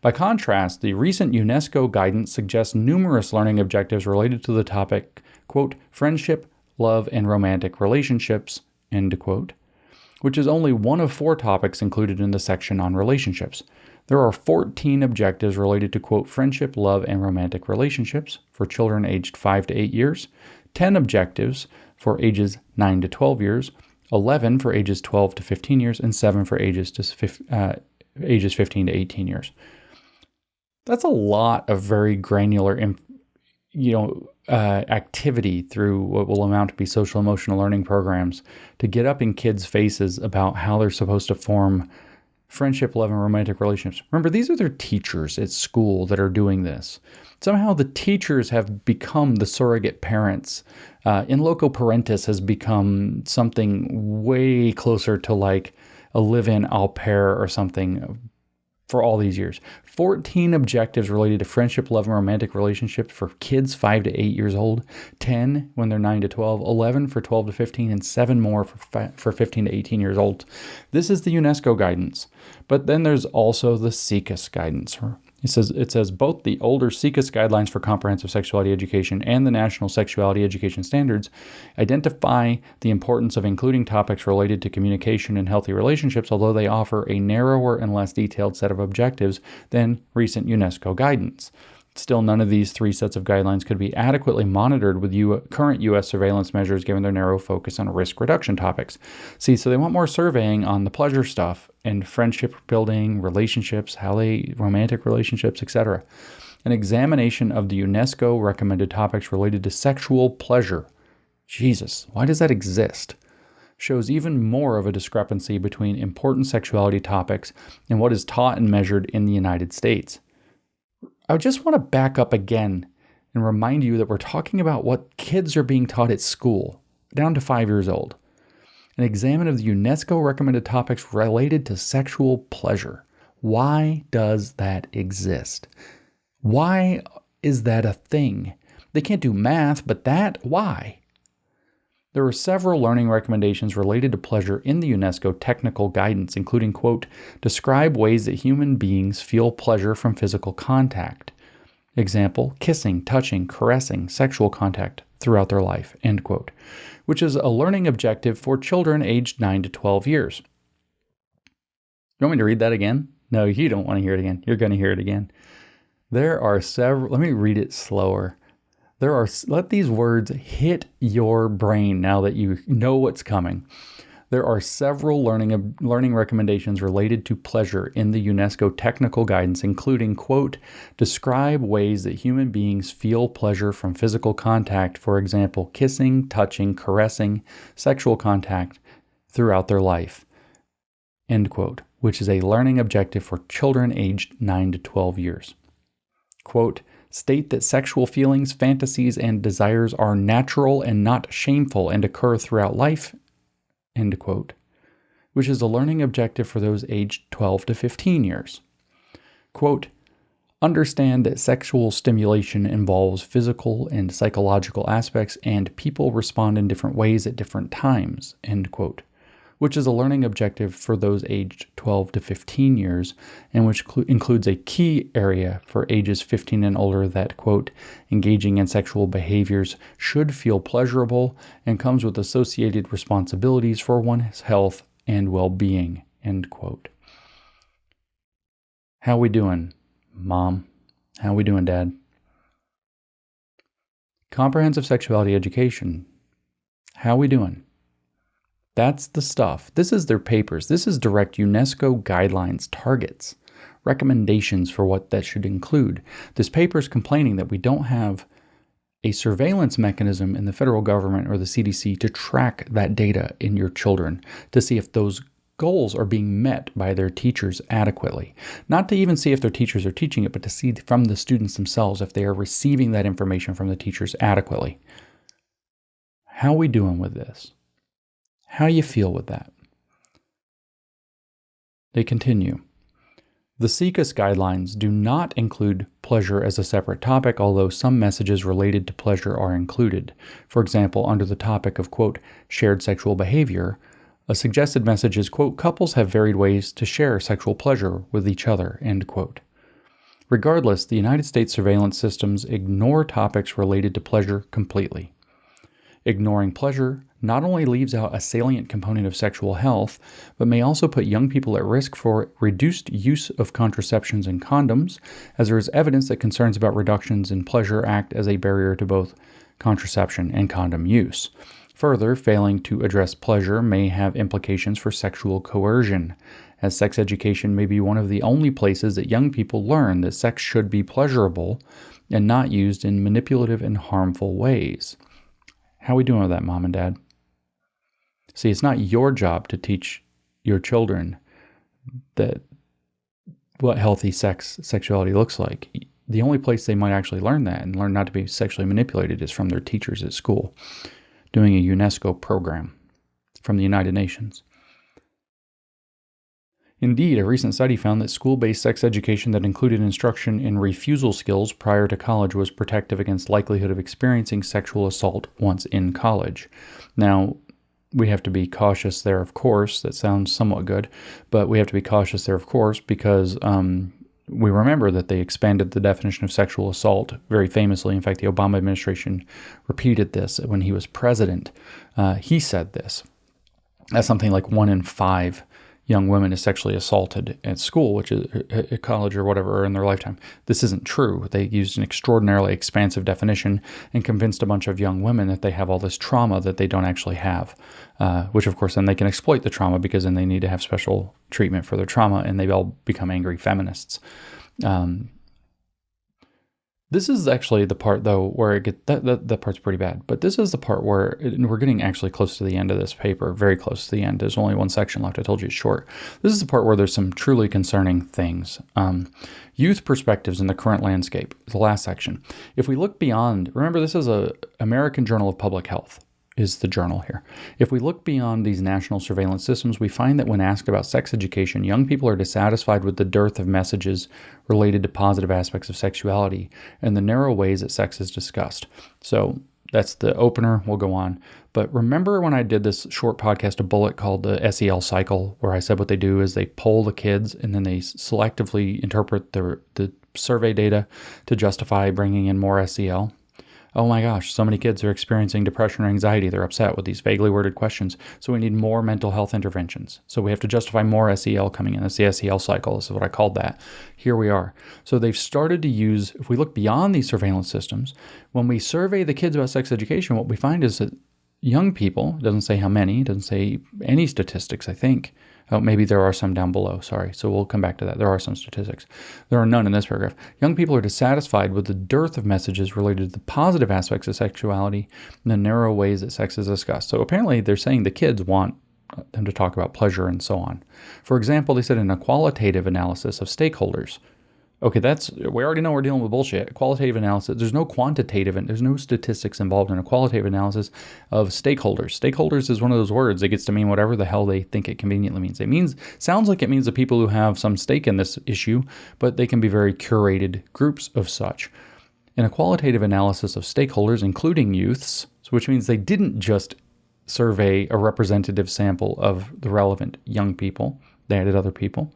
By contrast, the recent UNESCO guidance suggests numerous learning objectives related to the topic, quote, friendship, love, and romantic relationships, end quote, which is only one of 4 topics included in the section on relationships. There are 14 objectives related to, quote, friendship, love, and romantic relationships for children aged 5 to 8 years, 10 objectives for ages 9 to 12 years, 11 for ages 12 to 15 years, and 7 for ages 15 to 18 years. That's a lot of very granular, activity through what will amount to be social emotional learning programs to get up in kids' faces about how they're supposed to form friendship, love, and romantic relationships. Remember, these are their teachers at school that are doing this. Somehow the teachers have become the surrogate parents. In loco parentis has become something way closer to like a live-in au pair or something for all these years. 14 objectives related to friendship, love, and romantic relationships for kids 5 to 8 years old, 10 when they're 9 to 12, 11 for 12 to 15, and 7 more for 15 to 18 years old. This is the UNESCO guidance. But then there's also the SIECUS guidance. It says both the older SIECUS guidelines for comprehensive sexuality education and the National Sexuality Education Standards identify the importance of including topics related to communication and healthy relationships, although they offer a narrower and less detailed set of objectives than recent UNESCO guidance. Still, none of these 3 sets of guidelines could be adequately monitored with current U.S. surveillance measures given their narrow focus on risk reduction topics. See, so they want more surveying on the pleasure stuff and friendship building, relationships, romantic relationships, etc. An examination of the UNESCO recommended topics related to sexual pleasure. Jesus, why does that exist? Shows even more of a discrepancy between important sexuality topics and what is taught and measured in the United States. I just want to back up again and remind you that we're talking about what kids are being taught at school, down to 5 years old. An examine of the UNESCO recommended topics related to sexual pleasure. Why does that exist? Why is that a thing? They can't do math, but why? There are several learning recommendations related to pleasure in the UNESCO technical guidance, including, quote, describe ways that human beings feel pleasure from physical contact. Example, kissing, touching, caressing, sexual contact throughout their life, end quote, which is a learning objective for children aged 9 to 12 years. You want me to read that again? No, you don't want to hear it again. You're going to hear it again. There are several, let me read it slower. Let these words hit your brain now that you know what's coming. There are several learning recommendations related to pleasure in the UNESCO technical guidance, including, quote, describe ways that human beings feel pleasure from physical contact, for example, kissing, touching, caressing, sexual contact throughout their life, end quote, which is a learning objective for children aged 9 to 12 years. Quote, state that sexual feelings, fantasies, and desires are natural and not shameful and occur throughout life, end quote, which is a learning objective for those aged 12 to 15 years. Quote, understand that sexual stimulation involves physical and psychological aspects and people respond in different ways at different times, end quote, which is a learning objective for those aged 12 to 15 years, and which includes a key area for ages 15 and older that, quote, engaging in sexual behaviors should feel pleasurable and comes with associated responsibilities for one's health and well-being, end quote. How we doing, Mom? How we doing, Dad? Comprehensive Sexuality Education. How we doing? That's the stuff. This is their papers. This is direct UNESCO guidelines, targets, recommendations for what that should include. This paper is complaining that we don't have a surveillance mechanism in the federal government or the CDC to track that data in your children to see if those goals are being met by their teachers adequately. Not to even see if their teachers are teaching it, but to see from the students themselves if they are receiving that information from the teachers adequately. How are we doing with this? How do you feel with that? They continue. The SIECUS guidelines do not include pleasure as a separate topic, although some messages related to pleasure are included. For example, under the topic of, quote, shared sexual behavior, a suggested message is, quote, couples have varied ways to share sexual pleasure with each other, end quote. Regardless, the United States surveillance systems ignore topics related to pleasure completely. Ignoring pleasure not only leaves out a salient component of sexual health, but may also put young people at risk for reduced use of contraceptions and condoms, as there is evidence that concerns about reductions in pleasure act as a barrier to both contraception and condom use. Further, failing to address pleasure may have implications for sexual coercion, as sex education may be one of the only places that young people learn that sex should be pleasurable and not used in manipulative and harmful ways. How are we doing with that, Mom and Dad? See, it's not your job to teach your children that what healthy sexuality looks like. The only place they might actually learn that and learn not to be sexually manipulated is from their teachers at school, doing a UNESCO program from the United Nations. Indeed, a recent study found that school-based sex education that included instruction in refusal skills prior to college was protective against likelihood of experiencing sexual assault once in college. Now, we have to be cautious there, of course. That sounds somewhat good, but we have to be cautious there, of course, because we remember that they expanded the definition of sexual assault very famously. In fact, the Obama administration repeated this when he was president. He said this. That's something like 1 in 5 young women is sexually assaulted at school, which is at college or whatever, or in their lifetime. This isn't true. They used an extraordinarily expansive definition and convinced a bunch of young women that they have all this trauma that they don't actually have, which of course then they can exploit the trauma because then they need to have special treatment for their trauma, and they all become angry feminists. This is actually the part, though, where it gets, that part's pretty bad. But this is the part where we're getting actually close to the end of this paper, very close to the end. There's only one section left. I told you it's short. This is the part where there's some truly concerning things. Youth perspectives in the current landscape, the last section. If we look beyond, remember this is a American Journal of Public Health, is the journal here. If we look beyond these national surveillance systems, we find that when asked about sex education, young people are dissatisfied with the dearth of messages related to positive aspects of sexuality and the narrow ways that sex is discussed. So that's the opener. We'll go on. But remember when I did this short podcast, a bullet called the SEL cycle, where I said what they do is they poll the kids and then they selectively interpret the survey data to justify bringing in more SEL. Oh my gosh, so many kids are experiencing depression or anxiety. They're upset with these vaguely worded questions. So we need more mental health interventions. So we have to justify more SEL coming in. That's the SEL cycle. This is what I called that. Here we are. So they've started to use, if we look beyond these surveillance systems, when we survey the kids about sex education, what we find is that young people, doesn't say how many, doesn't say any statistics, I think. Oh, maybe there are some down below. Sorry. So we'll come back to that. There are some statistics. There are none in this paragraph. Young people are dissatisfied with the dearth of messages related to the positive aspects of sexuality and the narrow ways that sex is discussed. So apparently they're saying the kids want them to talk about pleasure and so on. For example, they said in a qualitative analysis of stakeholders. Okay, we already know we're dealing with bullshit. Qualitative analysis, there's no quantitative and there's no statistics involved in a qualitative analysis of stakeholders. Stakeholders is one of those words that gets to mean whatever the hell they think it conveniently means. Sounds like it means the people who have some stake in this issue, but they can be very curated groups of such. In a qualitative analysis of stakeholders, including youths, which means they didn't just survey a representative sample of the relevant young people, they added other people.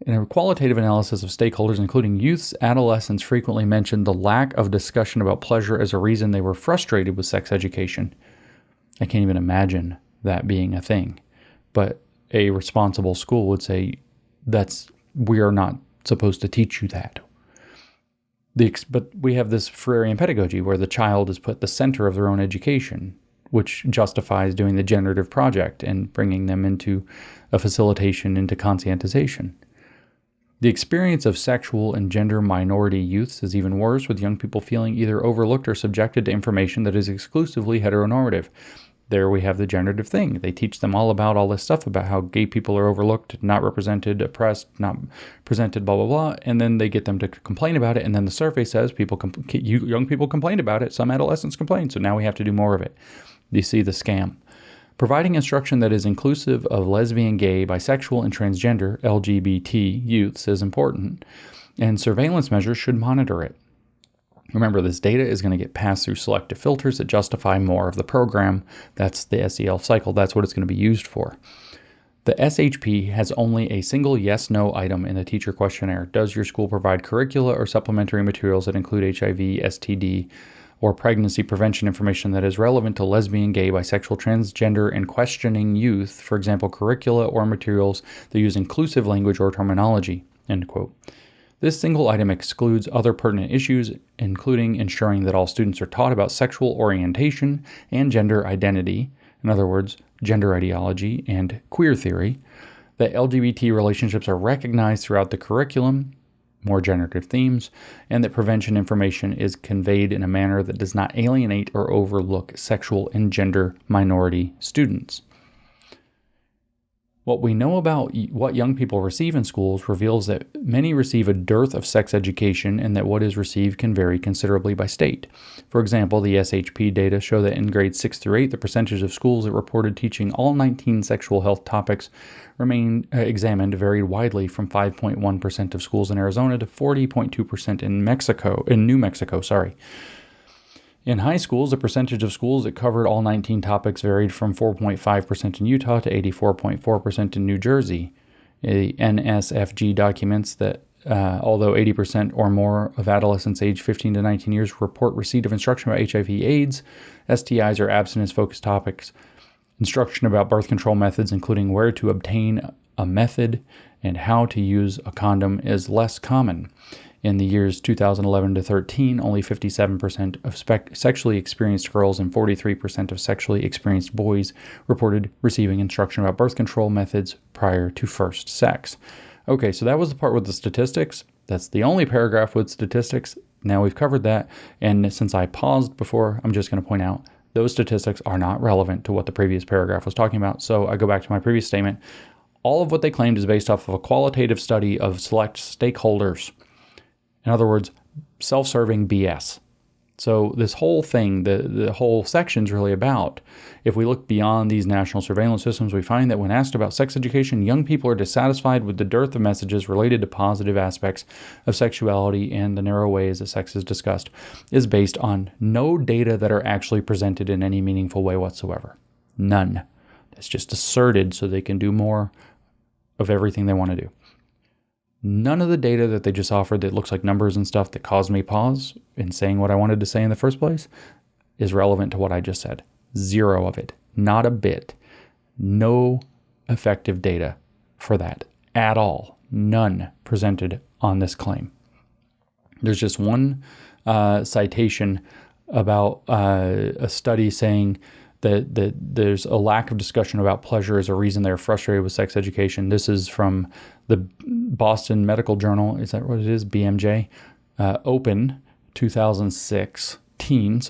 In a qualitative analysis of stakeholders, including youths, adolescents frequently mentioned the lack of discussion about pleasure as a reason they were frustrated with sex education. I can't even imagine that being a thing. But a responsible school would say, we are not supposed to teach you that. But we have this Freirean pedagogy where the child is put at the center of their own education, which justifies doing the generative project and bringing them into a facilitation into conscientization. The experience of sexual and gender minority youths is even worse, with young people feeling either overlooked or subjected to information that is exclusively heteronormative. There we have the generative thing. They teach them all this stuff about how gay people are overlooked, not represented, oppressed, not presented, blah, blah, blah, and then they get them to complain about it, and then the survey says young people complained about it, some adolescents complained, so now we have to do more of it. You see the scam. Providing instruction that is inclusive of lesbian, gay, bisexual, and transgender LGBT youths is important, and surveillance measures should monitor it. Remember, this data is going to get passed through selective filters that justify more of the program. That's the SEL cycle. That's what it's going to be used for. The SHP has only a single yes-no item in the teacher questionnaire. Does your school provide curricula or supplementary materials that include HIV, STD, or pregnancy prevention information that is relevant to lesbian, gay, bisexual, transgender, and questioning youth, for example, curricula or materials that use inclusive language or terminology, end quote. This single item excludes other pertinent issues, including ensuring that all students are taught about sexual orientation and gender identity, in other words, gender ideology and queer theory, that LGBT relationships are recognized throughout the curriculum, more generative themes, and that prevention information is conveyed in a manner that does not alienate or overlook sexual and gender minority students. What we know about what young people receive in schools reveals that many receive a dearth of sex education and that what is received can vary considerably by state. For example, the SHP data show that in grades 6 through 8, the percentage of schools that reported teaching all 19 sexual health topics examined varied widely from 5.1% of schools in Arizona to 40.2% in New Mexico. In high schools, the percentage of schools that covered all 19 topics varied from 4.5% in Utah to 84.4% in New Jersey. The NSFG documents that although 80% or more of adolescents aged 15 to 19 years report receipt of instruction about HIV/AIDS, STIs, or abstinence-focused topics, instruction about birth control methods, including where to obtain a method and how to use a condom, is less common. In the years 2011 to 13, only 57% of sexually experienced girls and 43% of sexually experienced boys reported receiving instruction about birth control methods prior to first sex. Okay, so that was the part with the statistics. That's the only paragraph with statistics. Now we've covered that, and since I paused before, I'm just going to point out those statistics are not relevant to what the previous paragraph was talking about. So I go back to my previous statement. All of what they claimed is based off of a qualitative study of select stakeholders. In other words, self-serving BS. So this whole thing, the whole section is really about, if we look beyond these national surveillance systems, we find that when asked about sex education, young people are dissatisfied with the dearth of messages related to positive aspects of sexuality and the narrow ways that sex is discussed is based on no data that are actually presented in any meaningful way whatsoever. None. It's just asserted so they can do more of everything they want to do. None of the data that they just offered that looks like numbers and stuff that caused me pause in saying what I wanted to say in the first place is relevant to what I just said. Zero of it. Not a bit. No effective data for that at all. None presented on this claim. There's just one citation about a study saying that there's a lack of discussion about pleasure as a reason they're frustrated with sex education. This is from the Boston Medical Journal. Is that what it is? BMJ. Open 2016.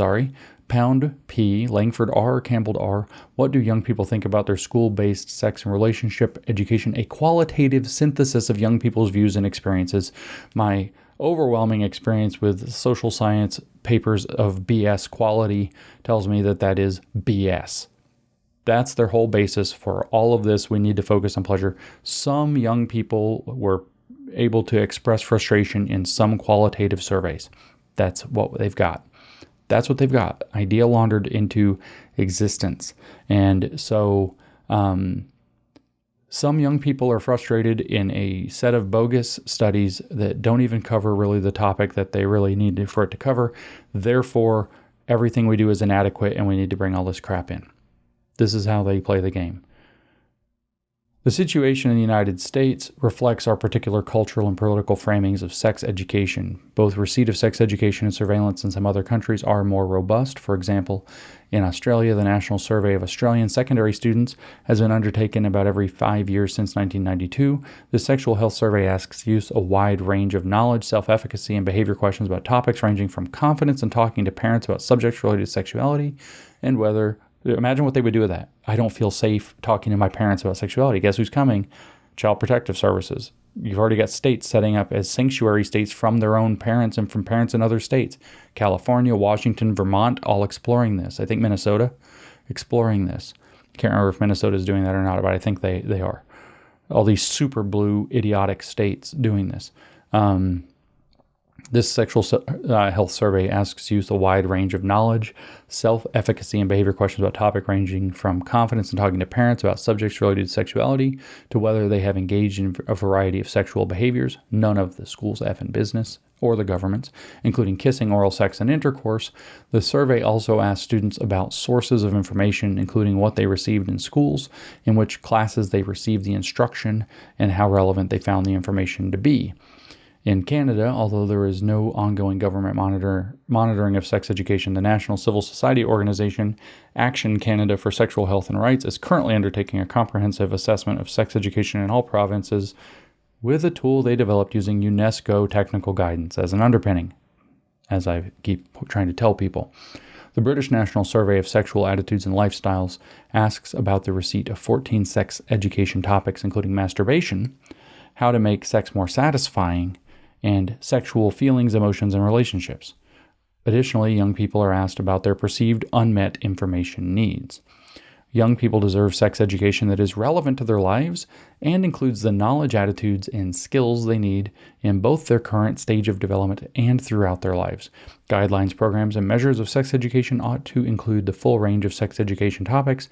Pound P, Langford R, Campbell R. What do young people think about their school-based sex and relationship education? A qualitative synthesis of young people's views and experiences. My overwhelming experience with social science papers of BS quality tells me that that is BS. That's their whole basis for all of this. We need to focus on pleasure. Some young people were able to express frustration in some qualitative surveys. That's what they've got. That's what they've got. Idea laundered into existence. And so some young people are frustrated in a set of bogus studies that don't even cover really the topic that they really need for it to cover. Therefore, everything we do is inadequate and we need to bring all this crap in. This is how they play the game. The situation in the United States reflects our particular cultural and political framings of sex education. Both receipt of sex education and surveillance in some other countries are more robust. For example, in Australia, the National Survey of Australian Secondary Students has been undertaken about every 5 years since 1992. The Sexual Health Survey asks youth a wide range of knowledge, self-efficacy, and behavior questions about topics ranging from confidence in talking to parents about subjects related to sexuality and whether. Imagine what they would do with that. I don't feel safe talking to my parents about sexuality. Guess who's coming? Child Protective Services. You've already got states setting up as sanctuary states from their own parents and from parents in other states. California, Washington, Vermont, all exploring this. I think Minnesota, exploring this. Can't remember if Minnesota is doing that or not, but I think they are. All these super blue, idiotic states doing this. This sexual health survey asks youth a wide range of knowledge, self-efficacy, and behavior questions about topics ranging from confidence in talking to parents about subjects related to sexuality to whether they have engaged in a variety of sexual behaviors, none of the school's effing business, or the government's, including kissing, oral sex, and intercourse. The survey also asks students about sources of information, including what they received in schools, in which classes they received the instruction, and how relevant they found the information to be. In Canada, although there is no ongoing government monitoring of sex education, the National Civil Society organization Action Canada for Sexual Health and Rights is currently undertaking a comprehensive assessment of sex education in all provinces with a tool they developed using UNESCO technical guidance as an underpinning, as I keep trying to tell people. The British National Survey of Sexual Attitudes and Lifestyles asks about the receipt of 14 sex education topics, including masturbation, how to make sex more satisfying, and sexual feelings, emotions, and relationships. Additionally, young people are asked about their perceived unmet information needs. Young people deserve sex education that is relevant to their lives and includes the knowledge, attitudes, and skills they need in both their current stage of development and throughout their lives. Guidelines, programs, and measures of sex education ought to include the full range of sex education topics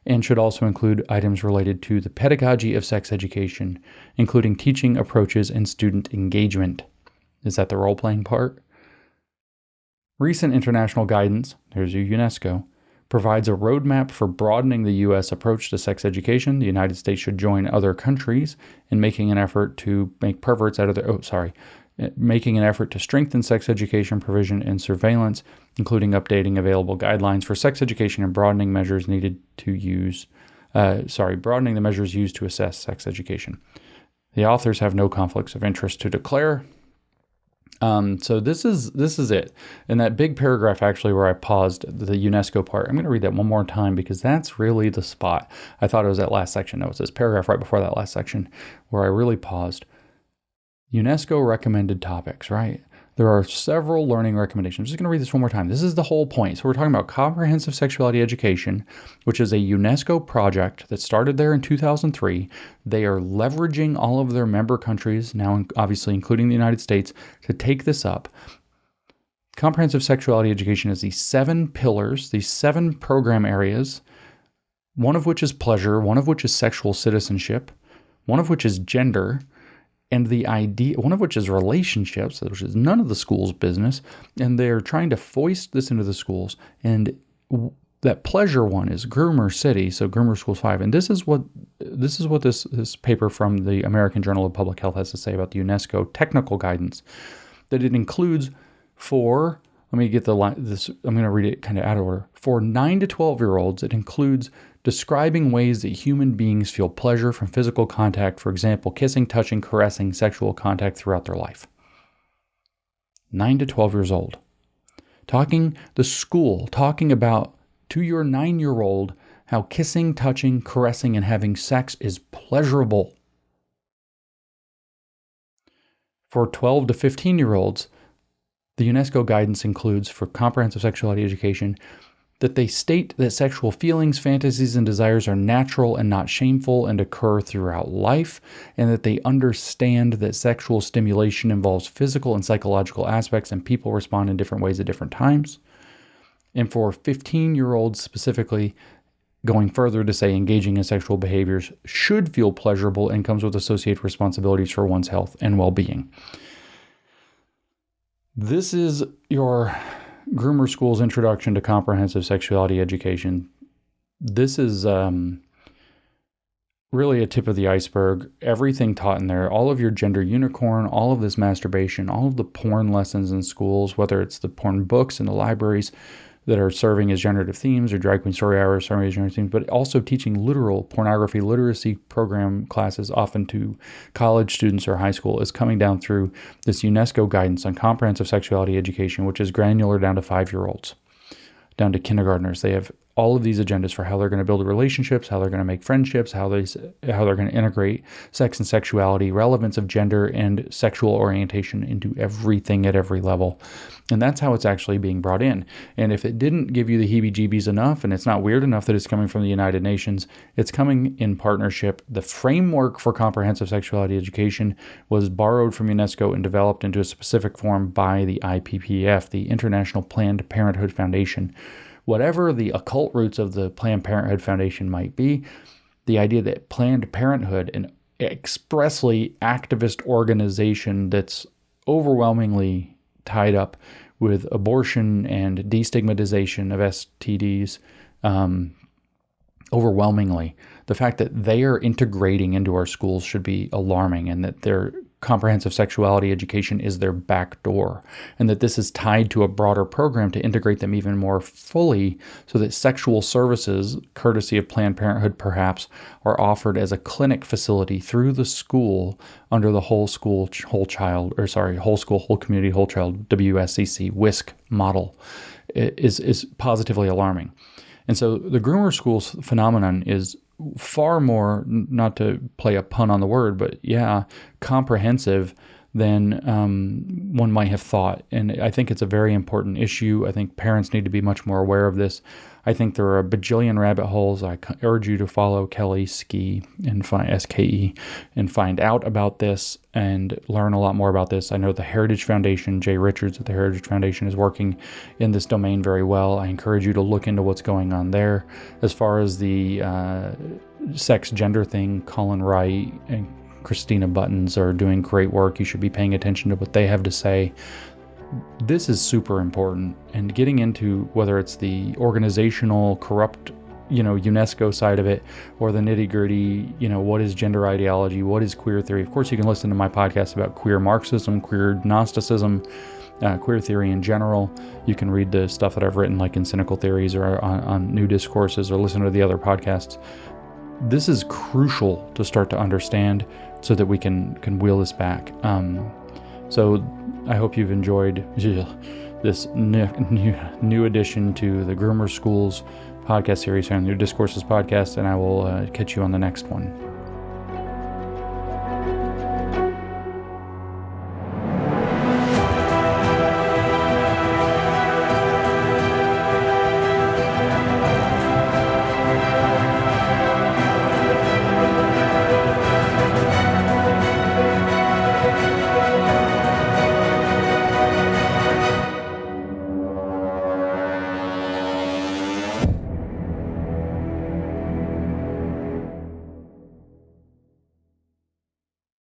and should also include items related to the pedagogy of sex education, including teaching approaches and student engagement. Is that the role-playing part? Recent international guidance, there's your UNESCO, provides a roadmap for broadening the U.S. approach to sex education. The United States should join other countries in making an effort to make perverts out of their, making an effort to strengthen sex education provision and surveillance, including updating available guidelines for sex education and broadening measures broadening the measures used to assess sex education. The authors have no conflicts of interest to declare. So this is it. And that big paragraph actually where I paused the UNESCO part, I'm going to read that one more time because that's really the spot. I thought it was that last section. No, it's this paragraph right before that last section where I really paused. UNESCO recommended topics, right? There are several learning recommendations. I'm just going to read this one more time. This is the whole point. So we're talking about Comprehensive Sexuality Education, which is a UNESCO project that started there in 2003. They are leveraging all of their member countries, now obviously including the United States, to take this up. Comprehensive Sexuality Education is these 7 pillars, these 7 program areas, one of which is pleasure, one of which is sexual citizenship, one of which is gender, and the idea, one of which is relationships, which is none of the school's business, and they're trying to foist this into the schools. And that pleasure one is Groomer City, so Groomer Schools 5. And this is what this paper from the American Journal of Public Health has to say about the UNESCO technical guidance, that it includes for, let me get the line, this, I'm going to read it kind of out of order. For 9 to 12-year-olds, it includes describing ways that human beings feel pleasure from physical contact, for example, kissing, touching, caressing, sexual contact throughout their life. 9 to 12 years old. Talking about to your 9-year-old how kissing, touching, caressing, and having sex is pleasurable. For 12 to 15-year-olds, the UNESCO guidance includes, for comprehensive sexuality education, that they state that sexual feelings, fantasies, and desires are natural and not shameful and occur throughout life, and that they understand that sexual stimulation involves physical and psychological aspects and people respond in different ways at different times. And for 15-year-olds specifically, going further to say engaging in sexual behaviors should feel pleasurable and comes with associated responsibilities for one's health and well-being. This is your Groomer Schools Introduction to Comprehensive Sexuality Education. This is really a tip of the iceberg. Everything taught in there, all of your gender unicorn, all of this masturbation, all of the porn lessons in schools, whether it's the porn books in the libraries that are serving as generative themes or drag queen story hours, serving as generative themes, but also teaching literal pornography literacy program classes often to college students or high school is coming down through this UNESCO guidance on comprehensive sexuality education, which is granular down to 5-year-olds, down to kindergartners. They have all of these agendas for how they're going to build relationships, how they're going to make friendships, how they're going to integrate sex and sexuality, relevance of gender and sexual orientation into everything at every level. And that's how it's actually being brought in. And if it didn't give you the heebie-jeebies enough, and it's not weird enough that it's coming from the United Nations, it's coming in partnership. The framework for comprehensive sexuality education was borrowed from UNESCO and developed into a specific form by the IPPF, the International Planned Parenthood Foundation. Whatever the occult roots of the Planned Parenthood Foundation might be, the idea that Planned Parenthood, an expressly activist organization that's overwhelmingly tied up with abortion and destigmatization of STDs, overwhelmingly, the fact that they are integrating into our schools should be alarming, and that their comprehensive sexuality education is their back door, and that this is tied to a broader program to integrate them even more fully so that sexual services, courtesy of Planned Parenthood perhaps, are offered as a clinic facility through the school under the whole school, whole child, whole school, whole community, whole child, WSCC, WISC model. is positively alarming. And so the groomer schools phenomenon is far more, not to play a pun on the word, but comprehensive than one might have thought. And I think it's a very important issue. I think parents need to be much more aware of this. I think there are a bajillion rabbit holes. I urge you to follow Kelly Ske and SKE and find out about this and learn a lot more about this. I know the Heritage Foundation, Jay Richards at the Heritage Foundation, is working in this domain very well. I encourage you to look into what's going on there. As far as the sex gender thing, Colin Wright and Christina Buttons are doing great work. You should be paying attention to what they have to say. This is super important, and getting into whether it's the organizational corrupt, UNESCO side of it, or the nitty-gritty, what is gender ideology, what is queer theory. Of course, you can listen to my podcast about queer Marxism, queer Gnosticism, queer theory in general. You can read the stuff that I've written, like in Cynical Theories or on New Discourses, or listen to the other podcasts. This is crucial to start to understand so that we can wheel this back. So I hope you've enjoyed this new addition to the Groomer Schools podcast series on the New Discourses Podcast, and I will catch you on the next one.